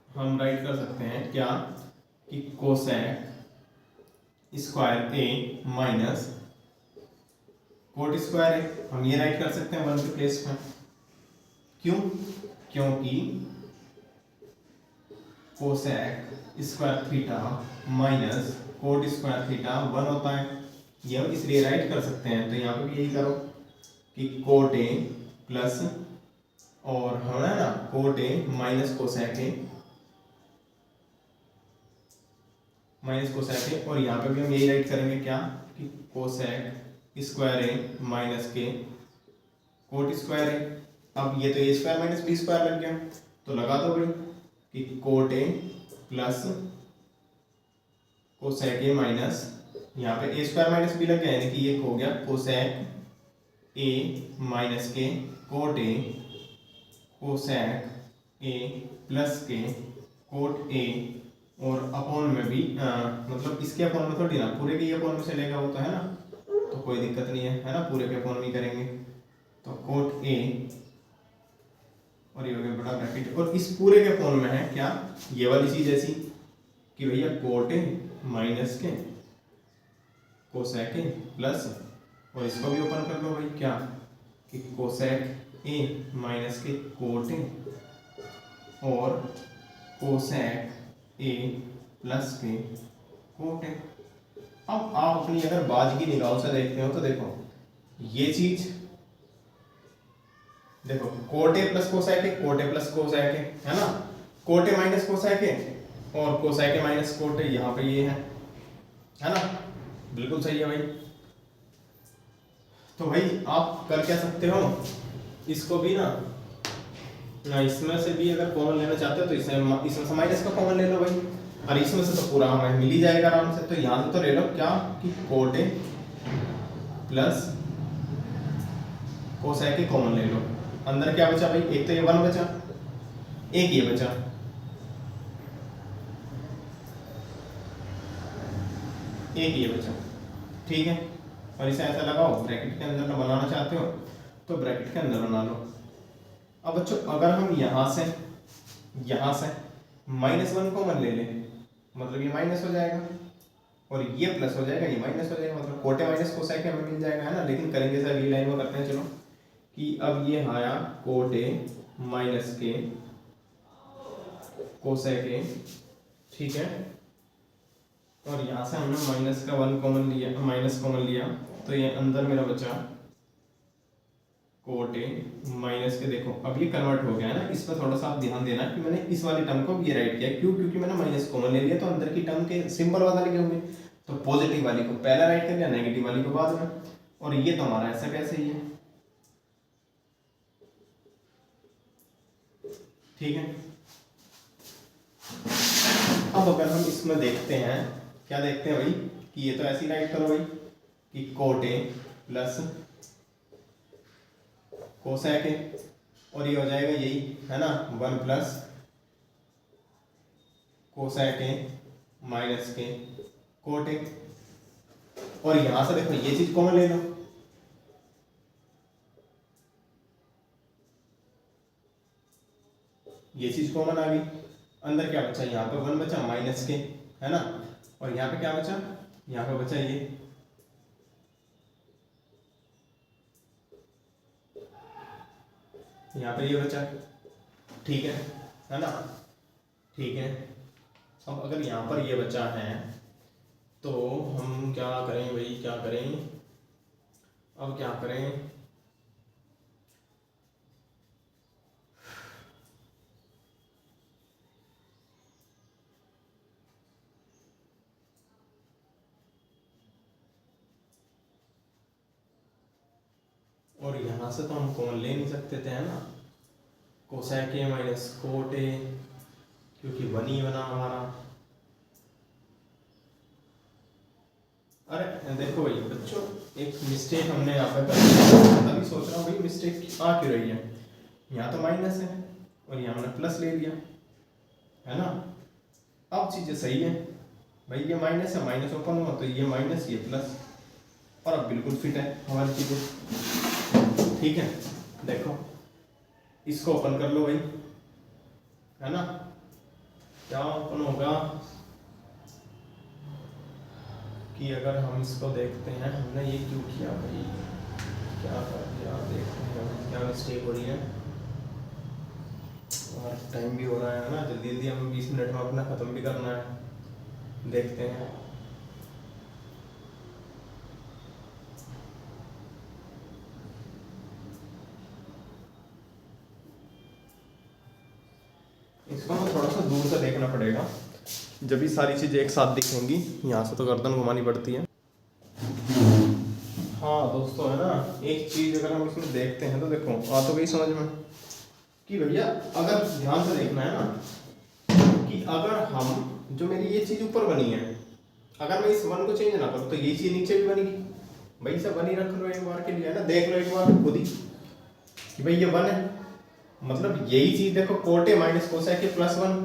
हम राइट कर सकते हैं क्या कि कोसेक स्क्वायर ए माइनस कोट स्क्वायर ए, हम ये राइट कर सकते हैं 1 के प्लेस पे। क्यों, क्योंकि cosec square theta minus cot square theta 1 होता है, ये हम इसलिए राइट कर सकते हैं। तो यहाँ पे भी यही करो कि कोट ए प्लस, और हमारा ना cot A minus cosec A, minus cosec A, और यहाँ पे भी हम यही राइट करेंगे क्या कि कोसेक स्क्वायर ए माइनस के कोट स्क्वायर ए। अब ये तो ए स्क्वायर माइनस बी स्क्वायर लग गया, तो लगा दो भाई कि coat A plus cosec A minus, यहाँ पे ए स्क्वायर माइनस बी लग गया, यानी कि ये हो गया कोसेक ए माइनस के cot A, cosec A plus के कोट ए, और अपॉन में भी मतलब इसके अपॉन में थोड़ी ना, पूरे के अपॉन में चलेगा वो तो है ना, तो कोई दिक्कत नहीं है ना, पूरे के अपॉन में करेंगे। तो कोट ए और ये हो गया बड़ा ब्रैकेट, और इस पूरे के अपॉन में है क्या, ये वाली चीज ऐसी कि भैया कोट ए माइनस के कोसेक ए प्लस, और इसको भी ओपन कर लो भाई क्या कि कोसेक ए माइनस के कोट ए और कोसेक ए प्लस के कोट ए। अब आप अपनी अगर बाज की निगाहों से देखते हो तो देखो ये चीज, देखो cot A plus cosec A, cot A plus cosec A, है ना, cot A minus cosec A और cosec A minus cot A, यहाँ पे ये है ना, बिल्कुल सही है भाई। तो भाई आप कर क्या सकते हो, इसको भी ना इसमें से भी अगर कॉमन लेना चाहते हो तो इसमें से माइनस का कॉमन ले लो भाई, और इसमें से तो पूरा हमें मिल ही जाएगा आराम से। तो यहाँ से तो ले लो क्या कि coat A plus cosec A common ले लो, अंदर क्या बचा भाई, एक तो ये 1 बचा, एक ये बचा, एक ये बचा, ठीक है। और इसे ऐसा लगाओ, ब्रैकेट के अंदर बनाना चाहते हो तो ब्रैकेट के अंदर बना लो। अब बच्चों अगर हम यहाँ से -1 कॉमन ले लें, मतलब ये माइनस हो जाएगा और ये प्लस हो जाएगा, ये माइनस हो जाएगा, मतलब कोटे माइनस कोसेक हमें मिल जाएगा, है ना। लेकिन करेंगे सर अगली लाइन में करते हैं, चलो कि अब ये आया कोटे माइनस के कोसेक ए, ठीक है, और यहाँ से हमने माइनस का 1 कॉमन लिया, माइनस कॉमन लिया, तो ये अंदर मेरा बचा कोट ए माइनस के। देखो अब ये कन्वर्ट हो गया है ना, इस पर थोड़ा सा आप ध्यान देना कि मैंने इस वाली टर्म को ये राइट किया, क्यों, क्योंकि मैंने माइनस कॉमन ले लिया तो अंदर की टर्म के सिंबल बदल गए होंगे, तो पॉजिटिव वाली को पहला राइट कर लिया, नेगेटिव वाली को बाद में, और ये तो हमारा ऐसा कैसे ही है, ठीक है। अब अगर हम इसमें देखते हैं, क्या देखते हैं भाई कि ये तो ऐसी राइट करो भाई कि coat A plus cosec A, और ये हो जाएगा यही है ना 1 प्लस कोसेक ए माइनस के कोट ए। और यहां से देखो ये चीज कॉमन ले लो, ये चीज कॉमन आ गई। अंदर क्या बचा, यहाँ पे 1 बचा माइनस के, है ना, और यहाँ पे क्या बचा, यहाँ पे बचा ये, यहाँ पे ये बचा, ठीक है ना, ठीक है। अब अगर यहाँ पर ये बचा है तो हम क्या करें भाई, क्या करें, अब क्या करें, और यहाँ से तो हम कॉमन ले नहीं सकते थे, है ना, कोसेक ए माइनस कोट ए, क्योंकि 1 ही बना हमारा। अरे देखो भाई बच्चों, एक मिस्टेक हमने यहाँ पे कर दी, अभी सोच रहा हूँ भाई मिस्टेक आ क्यों रही है, यहाँ तो माइनस है और यहाँ हमने प्लस ले लिया, है ना। अब चीज़ें सही है भाई, ये माइनस है, माइनस ओपन हुआ तो ये माइनस ये प्लस, और अब बिल्कुल फिट है हमारी चीज़ें, ठीक है। देखो इसको ओपन कर लो भाई, है ना, क्या ओपन होगा कि अगर हम इसको देखते हैं, हमने ये क्यों किया भाई, क्या कर दिया, देखते हैं क्या मिस्टेक हो रही है, और टाइम भी हो रहा है ना, जल्दी जल्दी हमें 20 मिनट में अपना ख़त्म भी करना है, देखते हैं। इसको हमें थोड़ा सा दूर से देखना पड़ेगा, जब भी सारी चीज़ें एक साथ दिखेंगी। यहाँ से तो गर्दन घुमानी पड़ती है। हाँ दोस्तों, है ना, एक चीज़ अगर हम इसमें देखते हैं तो देखो आ तो गई समझ में कि भैया अगर ध्यान से देखना है ना कि अगर हम, जो मेरी ये चीज़ ऊपर बनी है, अगर मैं इस 1 को चेंज ना करूँ तो ये चीज़ नीचे भी बनेगी भाई, सब बनी रख लो एक बार के लिए, है ना, देख लो एक बार खुद ही कि भाई ये 1 है, मतलब यही चीज़ देखो, cot A minus cosec A plus 1,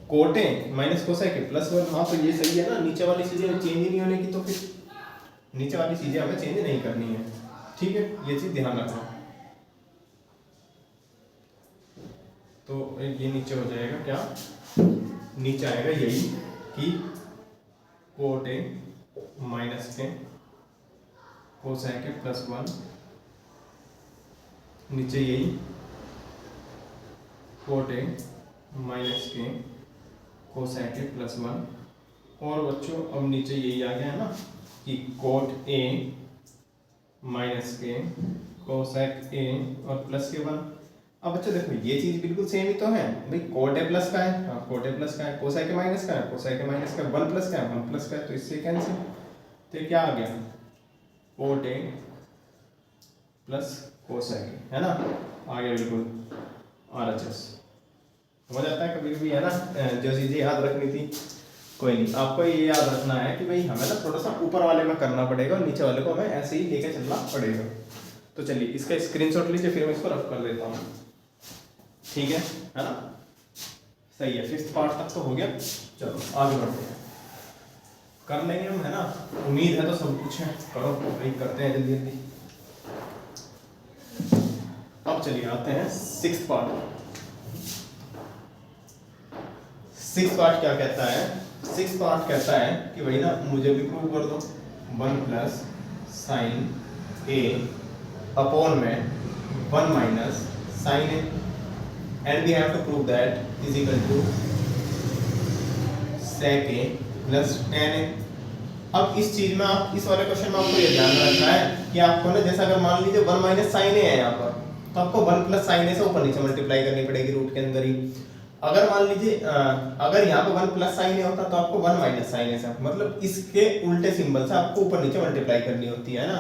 coat A minus cosec A plus 1, हाँ तो ये सही है ना, नीचे वाली चीज़ें चेंज ही नहीं होने की, तो फिर नीचे वाली चीज़ें हमें चेंज नहीं करनी है, ठीक है, ये चीज़ ध्यान रखना। तो ये नीचे हो जाएगा क्या, नीचे आएगा यही कि कोट ए माइनस के कोसेक ए प्लस 1, नीचे यही कोट ए माइनस के कोसेक ए प्लस 1, और बच्चों अब नीचे यही आ गया है ना कि कोट ए माइनस के कोसेक ए और प्लस के 1। अब बच्चों देखो ये चीज़ बिल्कुल सेम ही तो है भाई, कोट ए प्लस का है, हाँ कोट ए प्लस का है, कोसेक ए माइनस का है, कोसेक ए माइनस का, 1 प्लस का है, 1 प्लस का है, तो इससे कैंसिल, तो ये क्या आ गया, coat A plus cosec A, है ना, आ गया बिल्कुल RHS। समझ आता है कभी कभी, है ना, जो चीज़ें याद रखनी थी, कोई नहीं, आपको ये याद रखना है कि भाई हमें ना थोड़ा सा ऊपर वाले में करना पड़ेगा और नीचे वाले को हमें ऐसे ही लेके चलना पड़ेगा। तो चलिए इसका स्क्रीनशॉट लीजिए, फिर मैं इसको रफ कर देता हूँ, ठीक है ना, सही है, 5th पार्ट तक तो हो गया। चलो आगे बढ़ते हैं, कर लेंगे हम, है ना, उम्मीद है तो सब कुछ है, करो भाई, करते हैं जल्दी जल्दी। अब चलिए आते हैं 6th पार्ट। 6th पार्ट क्या कहता है, 6th पार्ट कहता है कि भाई ना मुझे भी प्रूव कर दो, 1 प्लस साइन ए अपॉन में 1 minus sin A, and we have to prove that is equal to sec A plus tan A. अब इस चीज में आप, इस वाले क्वेश्चन में आपको ये ध्यान रखना है कि आपको ना, जैसा अगर मान लीजिए 1 माइनस साइन ए है यहाँ पर, तो आपको 1 प्लस साइन ए से ऊपर नीचे मल्टीप्लाई करनी पड़ेगी रूट के अंदर ही। अगर मान लीजिए अगर यहाँ पे 1 प्लस साइन ए होता तो आपको 1 माइनस साइन ए से, मतलब इसके उल्टे सिंबल से आपको ऊपर नीचे मल्टीप्लाई करनी होती है ना,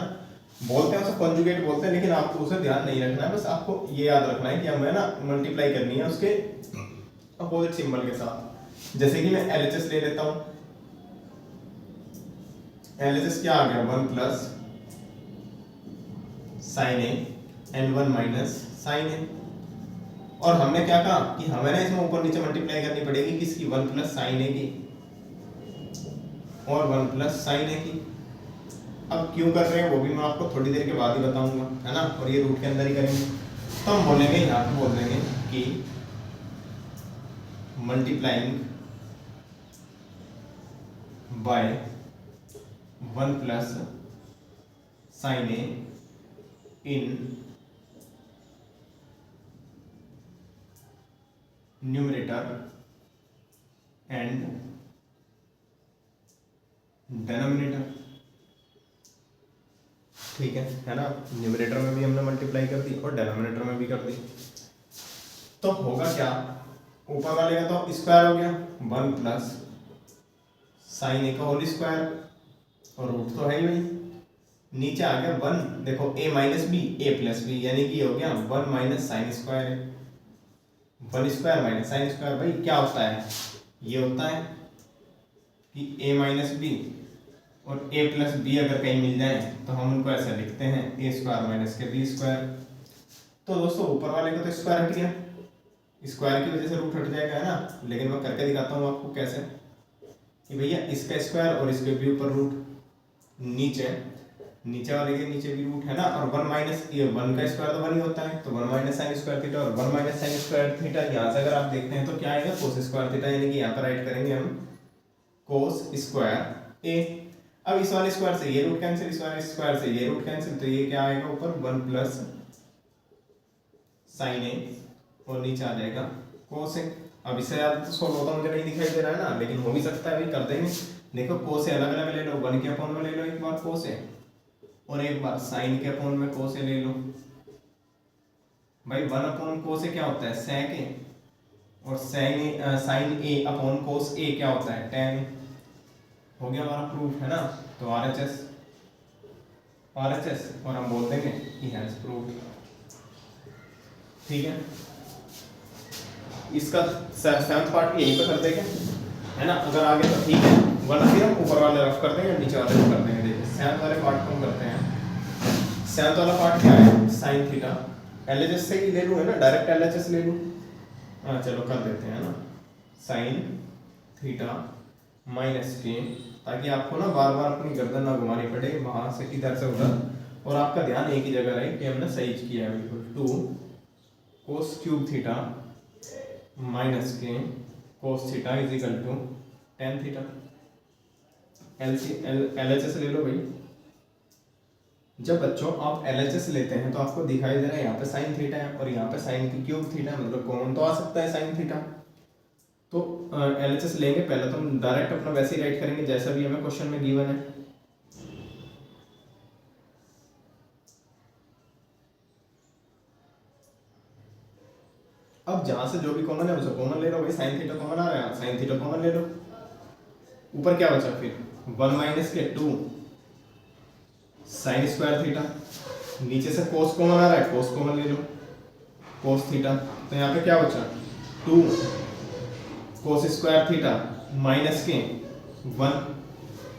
बोलते हैं उसे कॉन्जुगेट बोलते हैं, लेकिन आपको उसे ध्यान नहीं रखना है, बस आपको ये याद रखना है कि हमें ना मल्टीप्लाई करनी है उसके अपोजिट सिंबल के साथ। जैसे कि मैं LHS ले लेता हूं, LHS क्या आ गया 1 plus sign A and 1 minus sin A. और हमने क्या कहा कि हमें ना इसमें ऊपर नीचे मल्टीप्लाई करनी पड़ेगी किसकी, 1 प्लस साइन ए की और 1 प्लस साइन ए की। अब क्यों कर रहे हैं वो भी मैं आपको थोड़ी देर के बाद ही बताऊंगा, है ना, और ये रूट के अंदर ही करेंगे। तो हम बोलेंगे यहाँ पे बोल देंगे कि multiplying by 1 plus sign A in numerator and denominator. ठीक है ना, न्यूमरेटर में भी हमने मल्टीप्लाई कर दी और डेनोमिनेटर में भी कर दी। तो होगा क्या, ऊपर वाले का तो स्क्वायर हो गया 1 प्लस साइन ए का होल स्क्वायर और रूट तो है ही भाई, नीचे आ गया 1, देखो a minus B A plus B, यानी कि हो गया 1 माइनस साइन स्क्वायर है, 1 स्क्वायर माइनस साइन स्क्वायर। भाई क्या होता है, ये होता है कि a माइनस बी और a प्लस बी अगर कहीं मिल जाए तो हम उनको ऐसे लिखते हैं a स्क्वायर माइनस के बी स्क्वायर। तो दोस्तों ऊपर वाले का तो स्क्वायर हट गया, स्क्वायर की वजह से रूट हट जाएगा, है ना, लेकिन मैं करके दिखाता हूँ आपको कैसे, कि भैया इसका स्क्वायर और इसके भी ऊपर रूट, नीचे वाले के नीचे भी रूट, है ना, और 1 माइनस ये 1 का स्क्वायर तो 1 ही होता है, तो 1 माइनस साइन स्क्वायर थीटा और 1 माइनस साइन स्क्वायर थीटा। यहाँ से अगर आप देखते हैं तो क्या आएगा, कोस स्क्वायर थीटा, यानी कि यहाँ पर राइट करेंगे हम कोस स्क्वायर ए। अब इस वाले स्क्वायर से ये रूट कैंसिल, इस वाले स्क्वायर से ये रूट कैंसिल, तो ये क्या आएगा ऊपर 1 प्लस साइन ए और नीचे आ जाएगा कोस ए। अब इससे याद तो सोल्व होता मुझे नहीं दिखाई दे रहा है ना, लेकिन हो भी सकता है, भाई कर देंगे। देखो कोस ए अलग अलग ले लो, 1 के अपॉन में ले लो एक बार कोस ए और एक बार साइन के अपॉन में कोस ए ले लो। भाई 1 अपॉन कोस ए क्या होता है, सेक ए, और साइन ए अपॉन कोस ए क्या होता है, टेन ए। हो गया हमारा प्रूफ, है ना। तो RHS और हम बोल देंगे कि हैज प्रूव्ड। ठीक है, इसका सेवंथ पार्ट यहीं पे कर देंगे, है ना, अगर आगे तो ठीक है, वरना फिर हम ऊपर वाले रफ कर देंगे, नीचे वाले रफ कर देंगे। देखिए सेवंथ वाले पार्ट को हम करते हैं। सेवंथ वाला पार्ट क्या है, साइन थीटा, LHS से ही ले लूँ, है ना, डायरेक्ट LHS ले लूँ। हाँ चलो कर देते हैं ना, साइन थीटा माइनस के, ताकि आपको ना बार बार अपनी गर्दन ना घुमानी पड़े वहाँ से इधर से उधर, और आपका ध्यान एक ही जगह रहे कि हमने सही किया है बिल्कुल। 2 कोस क्यूब थीटा माइनस के cos theta is equal to tan theta. LHS ले लो भाई। जब बच्चों आप LHS लेते हैं तो आपको दिखाई दे रहा है यहाँ पे साइन थीटा है और यहाँ पे साइन की क्यूब थीटा, मतलब कॉमन तो आ सकता है साइन थीटा। तो LHS लेंगे, पहले तो हम डायरेक्ट अपना वैसे ही राइट करेंगे जैसा भी हमें क्वेश्चन में गिवन है। अब जहां से जो भी कॉमन है उसे कॉमन ले लो भाई, साइन थीटा कॉमन आ रहा है, साइन थीटा कॉमन ले लो। ऊपर क्या बचा फिर 1 माइनस के 2 साइन स्क्वायर थीटा, नीचे से कोस कॉमन आ रहा है, कोस कॉमन ले लो, कोस थीटा। तो यहाँ पे क्या बचा 2 कोस स्क्वायर थीटा माइनस के 1।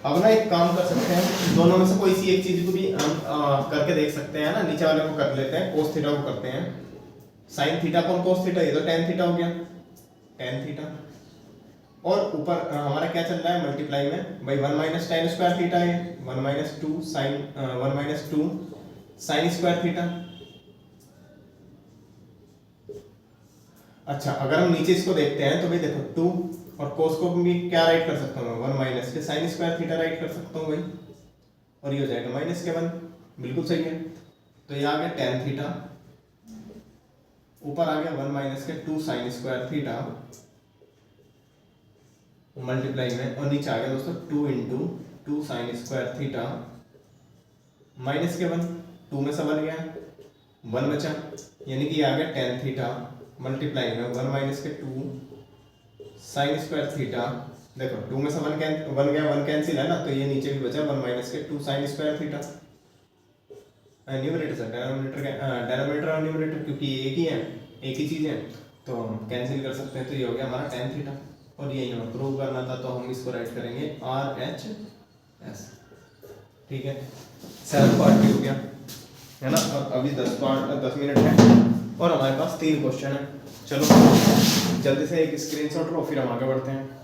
अब ना एक काम कर सकते हैं, दोनों में से कोई सी एक चीज को भी करके देख सकते हैं ना। नीचे वाले को कर लेते हैं, कोस थीटा को करते हैं, साइन थीटा कौन कोस थीटा, ये तो टेन थीटा हो गया, टेन थीटा। और ऊपर हमारा क्या चल रहा है मल्टीप्लाई में, भाई 1 माइनस टेन स्क्वायर थीटा है, 1 minus 2 sine 1 minus 2 sine square theta. अच्छा अगर हम नीचे इसको देखते हैं तो भाई देखो 2 और कोस को भी क्या राइट कर सकता हूँ मैं, 1 माइनस के साइन स्क्वायर थीटा राइट कर सकता हूँ भाई, और ये हो जाएगा माइनस के 1, बिल्कुल सही है। तो ये आ गया टेन थीटा, ऊपर आ गया 1 माइनस के 2 साइन स्क्वायर थीटा मल्टीप्लाई में, और नीचे आ गया दोस्तों 2 into 2 sine square theta minus के 1, 2 में से 1 गया 1 बचा, यानी कि आ गया टेन थीटा मल्टीप्लाई में 1 माइनस के 2 साइन स्क्वायर थीटा। देखो 2 में से 1 गया, 1 कैंसिल है ना, तो ये नीचे भी बचा 1 माइनस के 2 साइन स्क्वायर थीटा। न्यूमरेटर से डेनोमिनेटर और न्यूमरेटर क्योंकि एक ही है, एक ही चीज है, तो हम कैंसिल कर सकते हैं। तो ये हो गया हमारा टेन थीटा, और यही हमें प्रूव करना था, तो हम इसको राइट करेंगे RHS। ठीक है, 7 पार्ट भी हो गया है ना। और अभी 10 मिनट है और हमारे पास 3 क्वेश्चन है। चलो जल्दी से एक स्क्रीनशॉट लो, फिर हम आगे बढ़ते हैं।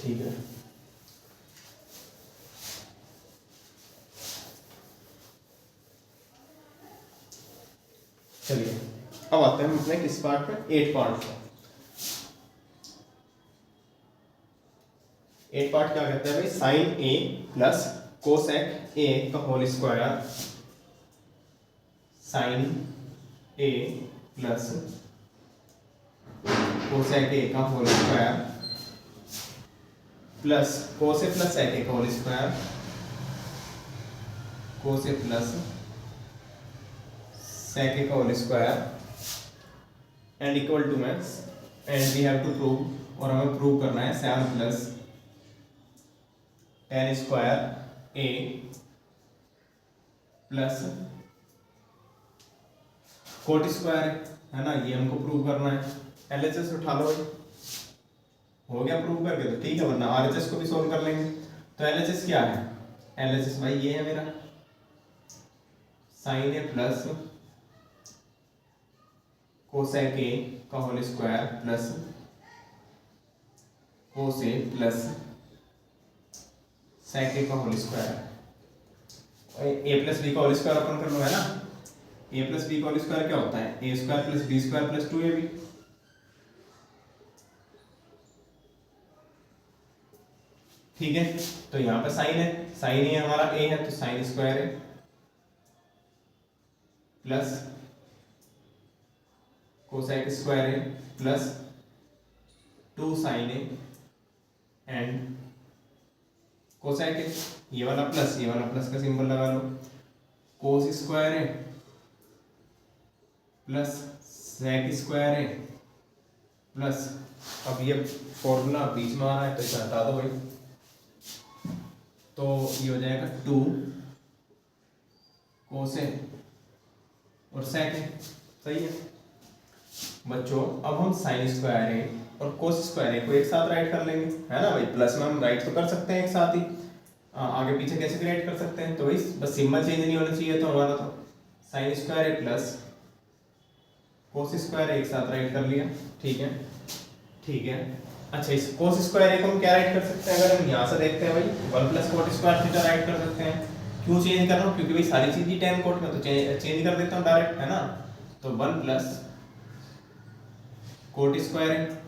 ठीक है, चलिए अब आते हैं अपने किस पार्ट में, 8 पार्ट में। 8 पार्ट क्या कहते हैं भाई, sin A plus cosec A का whole square, sin A plus cosec A का whole square plus cos plus sec A का whole square, cos plus sec A का whole square and equal to max, and we have to prove, और हमें prove करना है 7 plus tan square A plus cot square है ना, ये हमको प्रूव करना है। LHS उठा लो भाई, हो गया प्रूव करके तो ठीक है, वरना RHS को भी सोल्व कर लेंगे। तो LHS क्या है, LHS भाई ये है मेरा sin A plus cosec A का whole square plus cos A plus sec A का whole square, A plus B का होल स्क्वायर अपन कर लो है ना। ए प्लस बी का होल स्क्वायर क्या होता है, A square plus B square plus 2ab। ठीक है, तो यहाँ पे साइन है, साइन ए हमारा ए है तो साइन स्क्वायर है प्लस कोसेक स्क्वायर है plus 2 sine A and cosec है, ये वाला प्लस का सिंबल लगा लो, कोस स्क्वायर है प्लस सेक स्क्वायर है प्लस, अब ये फॉर्मूला बीच में आ रहा है तो इसे हटा दो भाई, तो ये हो जाएगा 2 कोसे और सेक है। सही है बच्चों, अब हम साइन स्क्वायर है और कोस स्क्वायर है को एक साथ राइट कर लेंगे है ना भाई। प्लस में हम राइट तो कर सकते हैं एक साथ ही, आगे पीछे कैसे राइट कर सकते हैं, तो भाई बस सिंबल चेंज नहीं होना चाहिए। तो हमारा तो साइन स्क्वायर है प्लस कोस स्क्वायर एक साथ राइट कर लिया। ठीक है, ठीक है। अच्छा, इस कोस स्क्वायर को हम क्या राइट कर सकते हैं, अगर हम यहाँ से देखते हैं भाई 1 plus cot square theta right कर सकते हैं। क्यों चेंज कर रहा हूँ, क्योंकि भाई सारी चीज ही tan कोट में, तो चेंज कर देता हूँ डायरेक्ट है ना। तो 1 प्लस कोट स्क्वायर है।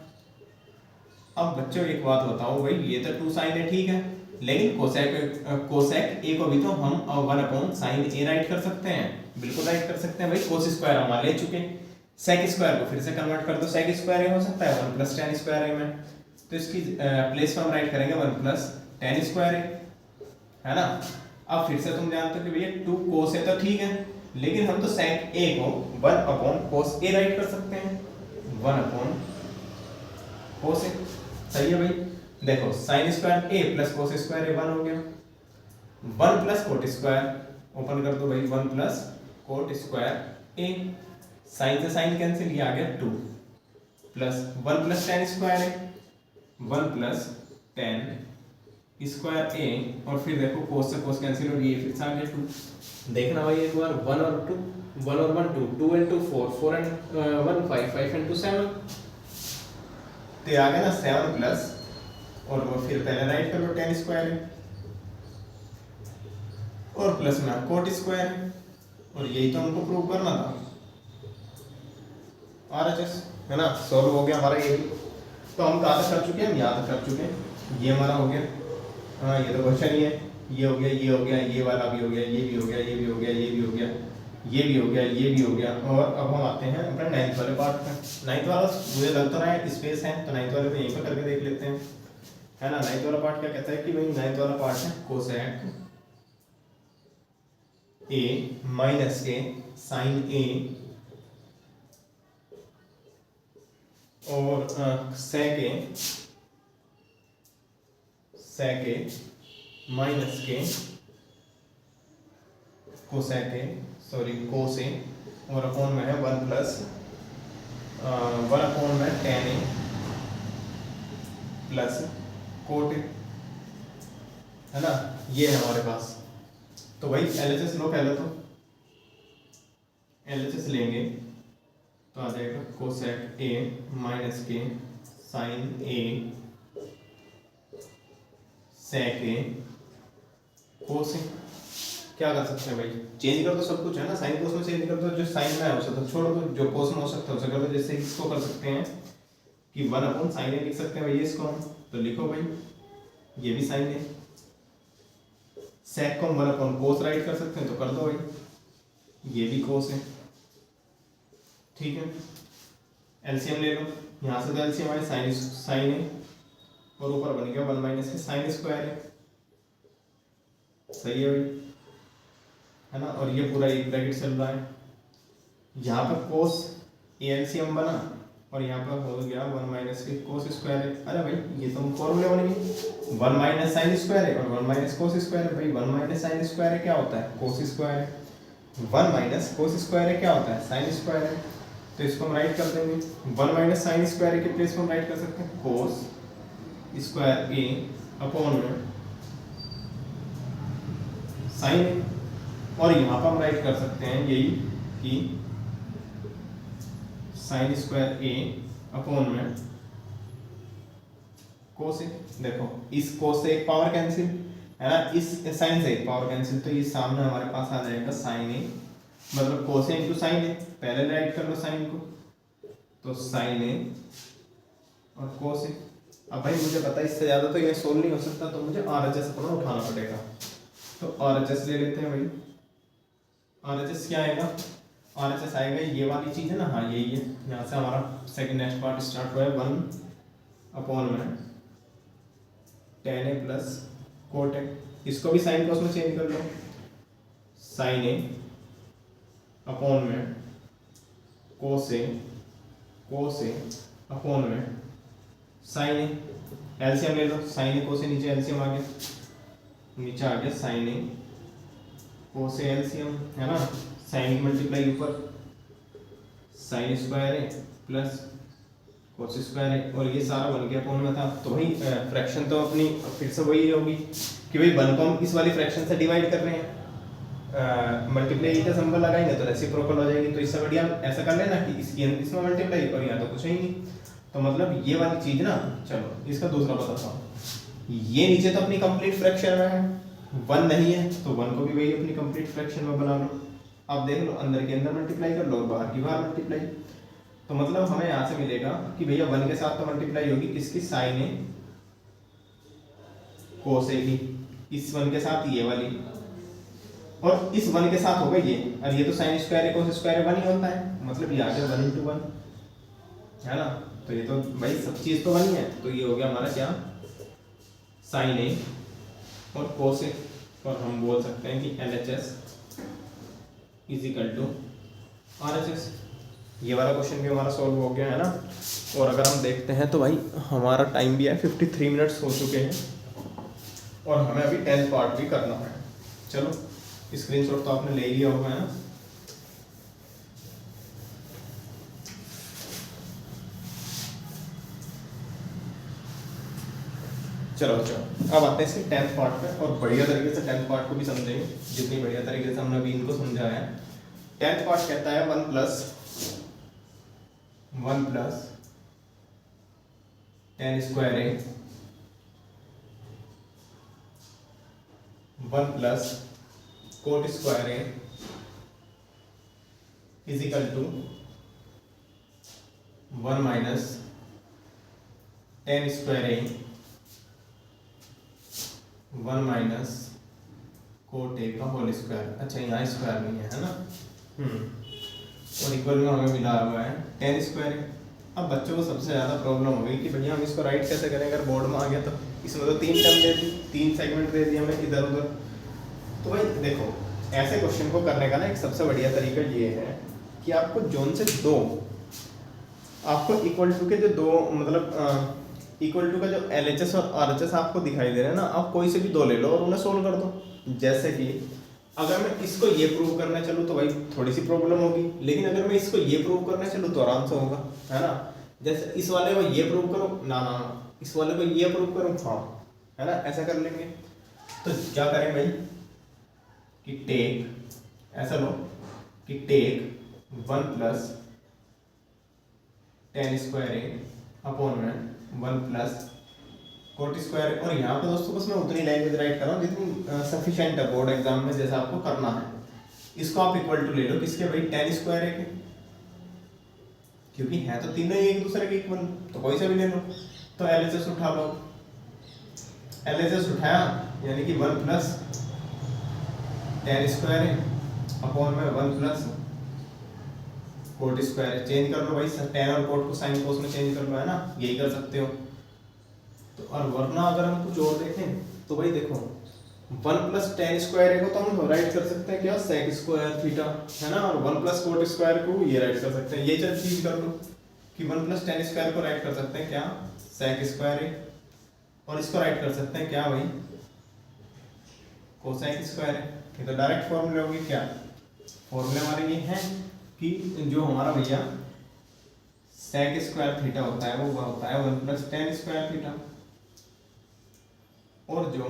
अब बच्चों एक बात बताओ भाई, ये तो 2 साइन है ठीक है, लेकिन कोसेक ए को भी तो हम 1 अपॉन साइन ए राइट कर सकते हैं, बिल्कुल राइट कर सकते हैं भाई। कोस स्क्वायर हम ले चुके, सेक स्क्वायर को फिर से कन्वर्ट कर दो, सेक स्क्वायर ए हो सकता है 1 प्लस tan स्क्वायर ए में, तो इसकी प्लेस में हम राइट करेंगे 1 प्लस tan स्क्वायर ए है ना। अब फिर से तुम जानते हो कि भैया 2 कोस ए तो ठीक है, लेकिन हम तो सेक ए को 1 अपॉन कोस ए राइट कर सकते हैं, 1 अपॉन कोस ए। सही है भाई, देखो sign square A plus cos square ए 1 हो गया, 1 प्लस कोट स्क्वायर ओपन कर दो भाई, 1 प्लस कोट स्क्वायर ए, साइन से साइन कैंसिल, ये आ गया 2 प्लस 1 प्लस tan स्क्वायर है 1 प्लस tan स्क्वायर ए, और फिर देखो कोस से कोस कैंसिल और ये फिर से आ गया 2। देखना भाई एक बार 1 और 2, 1 और 1 2, 2 and 2 4, 4 and 1 5, 5 and 2 7, तो आ गया ना 7 प्लस, और वो फिर पहले राइट कर लो tan स्क्वायर है और प्लस में कोट स्क्वायर है, और यही तो हमको प्रूव करना था RHS है ना। सॉल्व हो गया हमारा ये भी, तो हम कहाँ तक कर चुके हैं, हम यहाँ तक कर चुके हैं, ये हमारा हो गया। हाँ ये तो क्वेश्चन ही है, ये हो गया, ये हो गया, ये वाला भी हो गया, ये भी हो गया, ये भी हो गया, ये भी हो गया, ये भी हो गया, ये भी हो गया। और अब हम आते हैं अपने 9th वाले पार्ट में। 9th वाला मुझे लग तो रहा है स्पेस है, तो 9th वाले को यहीं पर करके देख लेते हैं है ना। 9th वाला पार्ट क्या कहता है कि भाई 9th वाला पार्ट है कोसेक ए माइनस के साइन ए और सेक ए माइनस के cosec A, sorry cos A, और अपॉन में है 1 प्लस 1 अपॉन में tan ए प्लस कोट है ना, ये है हमारे पास। तो भाई LHS लो पहले, तो LHS लेंगे तो आ जाएगा कोसेक ए माइनस के साइन ए सेक ए कोस। क्या कर सकते हैं भाई, चेंज कर दो सब कुछ है ना, साइन कोस में चेंज कर दो, जो साइन में है उसे तो छोड़ दो, जो कोस में हो सकता है उसे कर दो। जैसे इसको कर सकते हैं कि 1/sin ए लिख सकते हैं भाई, इसको हम तो लिखो भाई, ये भी साइन ए। सेक को हम 1/cos राइट कर सकते हैं तो कर दो भाई, ये भी कोस है। ठीक है, एलसीएम ले लो, यहाँ से तो एलसीएम आए साइन ए और ऊपर बन गया 1 - के साइन स्क्वायर है, सही है भाई, है ना। और ये पूरा एक ब्रैकेट चल रहा है, यहाँ पर कोस एलसीएम बना और यहाँ पर हो गया 1 - के कोस स्क्वायर है। अरे भाई ये तो फॉर्मूले बन गए, 1 - sin स्क्वायर है और 1 - cos स्क्वायर है। भाई 1 - sin स्क्वायर है क्या होता है, कोस स्क्वायर है। 1 - cos स्क्वायर है क्या होता है, साइन स्क्वायर है। तो इसको हम राइट कर देंगे, 1 - sin स्क्वायर के प्लेस में हम राइट कर सकते हैं कोस स्क्वायर ए अपॉन में साइन ए। और यहाँ पर हम राइट कर सकते हैं यही कि साइन स्क्वायर ए अपॉन में कोस ए। देखो इस कोस से एक पावर कैंसिल है ना, इस साइन से एक पावर कैंसिल, तो ये सामने हमारे पास आ जाएगा साइन ए, मतलब कोस ए इंटू साइन ए। पहले राइट कर लो साइन को, तो साइन ए और कोस ए। अब भाई मुझे पता है इससे ज़्यादा तो ये सोल्व नहीं हो सकता, तो मुझे RHS अपना उठाना पड़ेगा। तो RHS ले लेते हैं भाई, RHS क्या आएगा, RHS आएगा ये वाली चीज़ है ना, हाँ यही है। यहाँ से हमारा सेकंड नेक्स्ट पार्ट स्टार्ट हुआ है, 1/में tan A plus cot A. इसको भी साइन कोस में चेंज कर लो, साइन ए अपॉन में कोस ए अपॉन में साइन ए। एलसीएम ले लो, साइन ए कोस ए, नीचे एलसीएम आ गया, नीचे आ गया sign A cos A LCM है ना, साइन की मल्टीप्लाई ऊपर साइन स्क्वायर है प्लस कोस स्क्वायर है, और ये सारा बन गया अपॉन में था। तो भाई फ्रैक्शन तो अपनी फिर से वही होगी कि भाई 1 को हम इस वाली फ्रैक्शन से डिवाइड कर रहे हैं, मल्टीप्लाई का सिंबल लगाएंगे तो रेसिप्रोकल हो जाएगी। तो इससे बढ़िया ऐसा कर लेना कि इसकी इसमें मल्टीप्लाई और यहाँ तो कुछ ही नहीं। तो मतलब ये वाली चीज ना, चलो इसका दूसरा बताता हूँ। ये नीचे तो अपनी कंप्लीट फ्रैक्शन में है, 1 नहीं है तो 1 को भी वही अपनी कंप्लीट फ्रैक्शन में बना लो। अब देख लो, अंदर के अंदर मल्टीप्लाई कर लो और बाहर की बाहर मल्टीप्लाई। तो मतलब हमें यहाँ से मिलेगा कि भैया 1 के साथ तो मल्टीप्लाई होगी किसकी, साइन ए कोस ए की, इस 1 के साथ ये वाली, और इस 1 के साथ होगा ये, और ये तो साइन स्क्वायर है कोस स्क्वायर 1 ही होता है, मतलब ये आ गया 1 × 1 है ना। तो ये तो भाई सब चीज़ तो 1 ही है, तो ये हो गया हमारा क्या, साइन ए और कोस ए। और हम बोल सकते हैं कि LHS = RHS। ये वाला क्वेश्चन भी हमारा सॉल्व हो गया है ना। और अगर हम देखते हैं तो भाई हमारा टाइम भी है 53 मिनट्स हो चुके हैं, और हमें अभी 10th पार्ट भी करना है। चलो स्क्रीनशॉट तो आपने ले लिया होगा है ना। चलो अब आते हैं इसके 10th पार्ट पे, और बढ़िया तरीके से 10th पार्ट को भी समझेंगे, जितनी बढ़िया तरीके से हमने अभी इनको समझाया है। 10th पार्ट कहता है 1 + tan square A 1 + coat square A = 1 - tan square A 1 - cot A का होल स्क्वायर। अच्छा यहाँ स्क्वायर नहीं है ना, और इक्वल में हमें मिला हुआ है tan स्क्वायर ए। अब बच्चों को सबसे ज़्यादा प्रॉब्लम हो गई कि भैया हम इसको राइट कैसे करें, अगर बोर्ड में आ गया तो इसमें तो 3 टर्म दे दी, 3 सेगमेंट दे दिए हमें इधर उधर। तो भाई देखो ऐसे क्वेश्चन को करने का ना एक सबसे बढ़िया तरीका ये है कि आपको जोन से दो, आपको इक्वल टू के जो दो, मतलब इक्वल टू का जो LHS और RHS आपको दिखाई दे रहे हैं ना, आप कोई से भी दो ले लो और उन्हें सोल्व कर दो। जैसे कि अगर मैं इसको ये प्रूव करने चलूँ तो भाई थोड़ी सी प्रॉब्लम होगी, लेकिन अगर मैं इसको ये प्रूव करने चलूँ तो आराम से होगा, है ना। जैसे इस वाले को ये प्रूव करो ना, इस वाले को ये अप्रूव करूँ, हाँ है ना, ऐसा कर लेंगे। तो क्या करें भाई कि टेक, ऐसा लो कि take 1 plus tan square A upon में 1 प्लस कोट स्क्वायर। और यहाँ पे दोस्तों बस मैं उतनी लैंग्वेज राइट कर रहा हूँ जितनी सफिशिएंट है बोर्ड एग्जाम में, जैसा आपको करना है। इसको आप इक्वल टू ले लो किसके भाई, टेन स्क्वायर ए के, क्योंकि है तो तीनों ही एक दूसरे के इक्वल, तो कोई सा भी ले लो। तो एलएचएस उठा लो, एलएचएस उठाया यानी कि 1 plus tan square A upon में 1 प्लस कोट स्क्वायर। चेंज कर लो भाई, टेन और कोट को साइन कोस में चेंज कर लो, है ना, यही कर सकते हो। तो और वरना अगर हम कुछ और देखें तो भाई देखो 1 प्लस टेन स्क्वायर को तो हम राइट कर सकते हैं क्या, सेक स्क्वायर थीटा, है ना, और 1 प्लस कोट स्क्वायर को ये राइट कर सकते हैं। ये चल चीज कर लो कि 1 प्लस टेन स्क्वायर को राइट कर सकते हैं क्या, सेक स्क्वायर, और इसको राइट कर सकते हैं क्या भाई, कोसेक स्क्वायर। ये तो डायरेक्ट फॉर्मूले होंगे। क्या फॉर्मूले हमारे ये हैं कि जो हमारा भैया सेक स्क्वायर थीटा होता है वो होता है 1 प्लस टेन स्क्वायर थीटा, और जो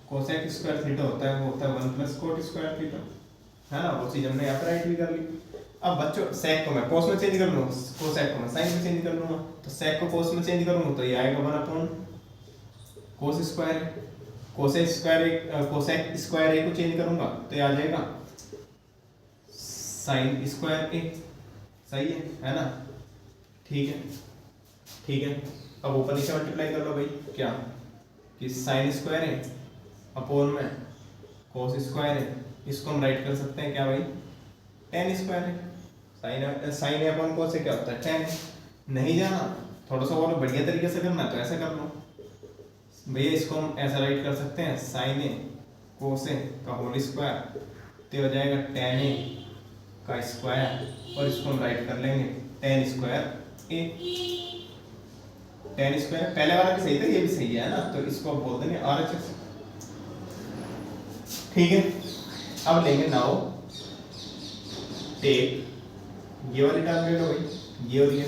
कोसेक स्क्वायर थीटा होता है वो होता है 1 प्लस कोट स्क्वायर थीटा, है ना। वो चीज हमने यहाँ पर राइट भी कर ली। अब बच्चों सेक को मैं कोस में चेंज कर लूँ, कोसेक को मैं साइन में चेंज कर लूँगा। तो सेक को कोस में चेंज करूँगा तो ये आएगा 1 upon cos square, cosec square, cosec square A को चेंज करूँगा तो ये आ जाएगा साइन स्क्वायर ए। सही है ना, ठीक है, ठीक है। अब ऊपर नीचे मल्टीप्लाई कर लो भाई, क्या कि साइन स्क्वायर है अपॉन में कोस स्क्वायर है, इसको हम राइट कर सकते हैं क्या भाई, टेन स्क्वायर है। साइन है अपॉन कोस से क्या होता है, टेन। नहीं जाना थोड़ा सा और बढ़िया तरीके से करना है तो ऐसा कर लो भैया, इसको हम ऐसा राइट कर सकते हैं साइन ए कोस ए का होल स्क्वायर, तो हो जाएगा टेन ए का स्क्वायर, और इसको हम राइट कर लेंगे टेन स्क्वायर ए। टेन स्क्वायर पहले वाला भी सही था, ये भी सही है ना, तो इसको आप बोल देंगे आरएचएस। ठीक है, अब लेंगे नाउ टेक, ये वाली टर्म ले लो भाई, ये और ये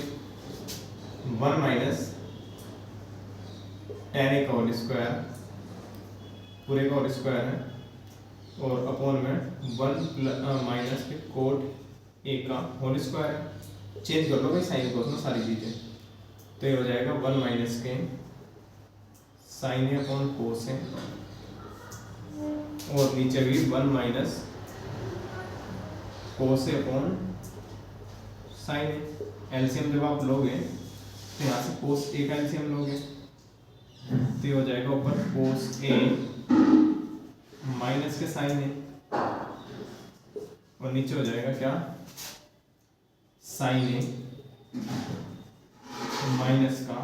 1 माइनस टेन ए का होल स्क्वायर, पूरे का होल स्क्वायर है, और अपॉन में 1 माइनस के कोट ए का होल स्क्वायर। चेंज कर लो भाई साइन कोस में सारी चीजें, तो ये हो जाएगा 1 माइनस के sign A upon cos A, और नीचे भी 1 माइनस कोस ए अपॉन साइन ए। एलसीएम जब आप लोगे तो यहाँ से कोस ए का एलसीएम लोगे तो ये हो जाएगा ऊपर कोस ए माइनस के साइन ए, और नीचे हो जाएगा क्या, साइन ए माइनस का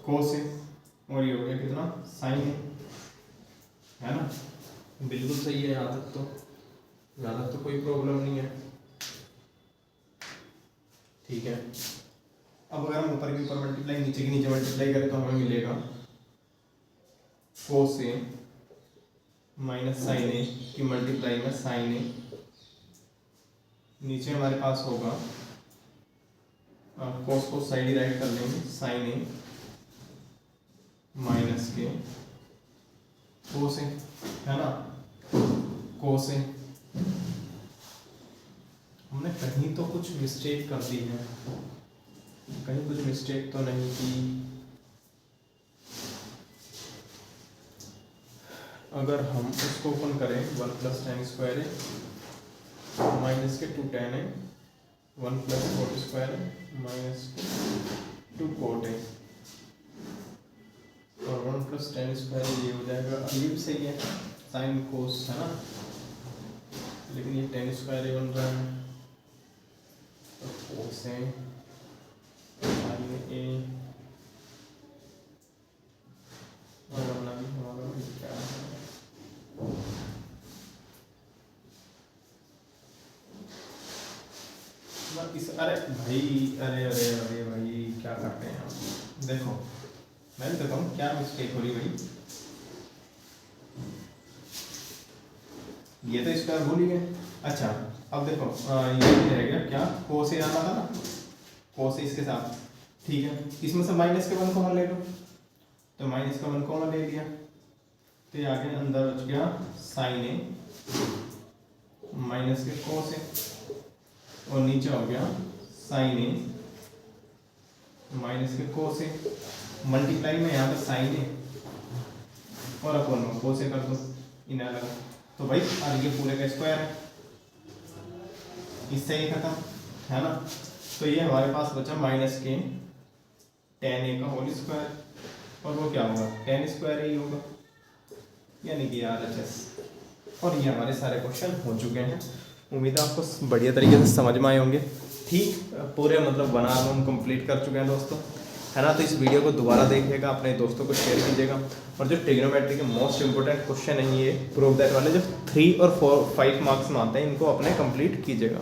कोस ए, और ये हो गया कितना, साइन ए, है ना। बिल्कुल सही है, यहाँ तक तो कोई प्रॉब्लम नहीं है। ठीक है, अब अगर हम ऊपर के ऊपर मल्टीप्लाई, नीचे के नीचे मल्टीप्लाई करें तो हमें मिलेगा कोस ए माइनस साइन ए की मल्टीप्लाई में साइन ए, नीचे हमारे पास होगा कोस को साइड राइट कर लेंगे, साइन ए माइनस के कोस ए, है ना, कोस ए। हमने कहीं तो कुछ मिस्टेक कर दी है, कहीं कुछ मिस्टेक तो नहीं की। अगर हम इसको ओपन करें 1 प्लस टेन स्क्वायर है माइनस के 2 टेन है, 1 प्लस कोट स्क्वायर है माइनस 2 कोट है, और 1 प्लस टेन स्क्वायर ये हो जाएगा, ये भी सही है साइन कोस, है ना, लेकिन ये टेन स्क्वायर ही बन रहा है, तो कोस है साइन ए, और वरना भी हमारा क्या है, अरे भाई, अरे भाई क्या करते हैं आप। देखो मैं देखता हूँ क्या मिस्टेक हो रही भाई, ये तो स्क्वायर भूल ही गए। अच्छा अब देखो ये रहेगा क्या, कोस ए आना था ना, कोस ए इसके साथ, ठीक है, इसमें से माइनस के 1 कॉमन ले लो, तो माइनस का 1 कॉमन ले लिया, तो ये आगे अंदर बच गया साइन ए माइनस के कोस ए, और नीचे हो गया साइन ए माइनस के कोस ए, मल्टीप्लाई में यहाँ पे साइन ए और अपन में कोस ए कर दो इन अलग, तो भाई और ये पूरे का स्क्वायर है, इससे ही खत्म है ना। तो ये हमारे पास बचा माइनस के टेन ए का होल स्क्वायर, और वो क्या होगा टेन स्क्वायर ही होगा, यानी कि RHS। और ये हमारे सारे क्वेश्चन हो चुके हैं, उम्मीद है आपको बढ़िया तरीके से समझ में आए होंगे। ठीक, पूरे मतलब बना हम कंप्लीट कर चुके हैं दोस्तों, है ना। तो इस वीडियो को दोबारा देखिएगा, अपने दोस्तों को शेयर कीजिएगा, और जो ट्रिग्नोमेट्री के मोस्ट इंपॉर्टेंट क्वेश्चन है ये प्रूव दैट वाले जो 3 और 4 5 मार्क्स में आते हैं, इनको अपने कंप्लीट कीजिएगा।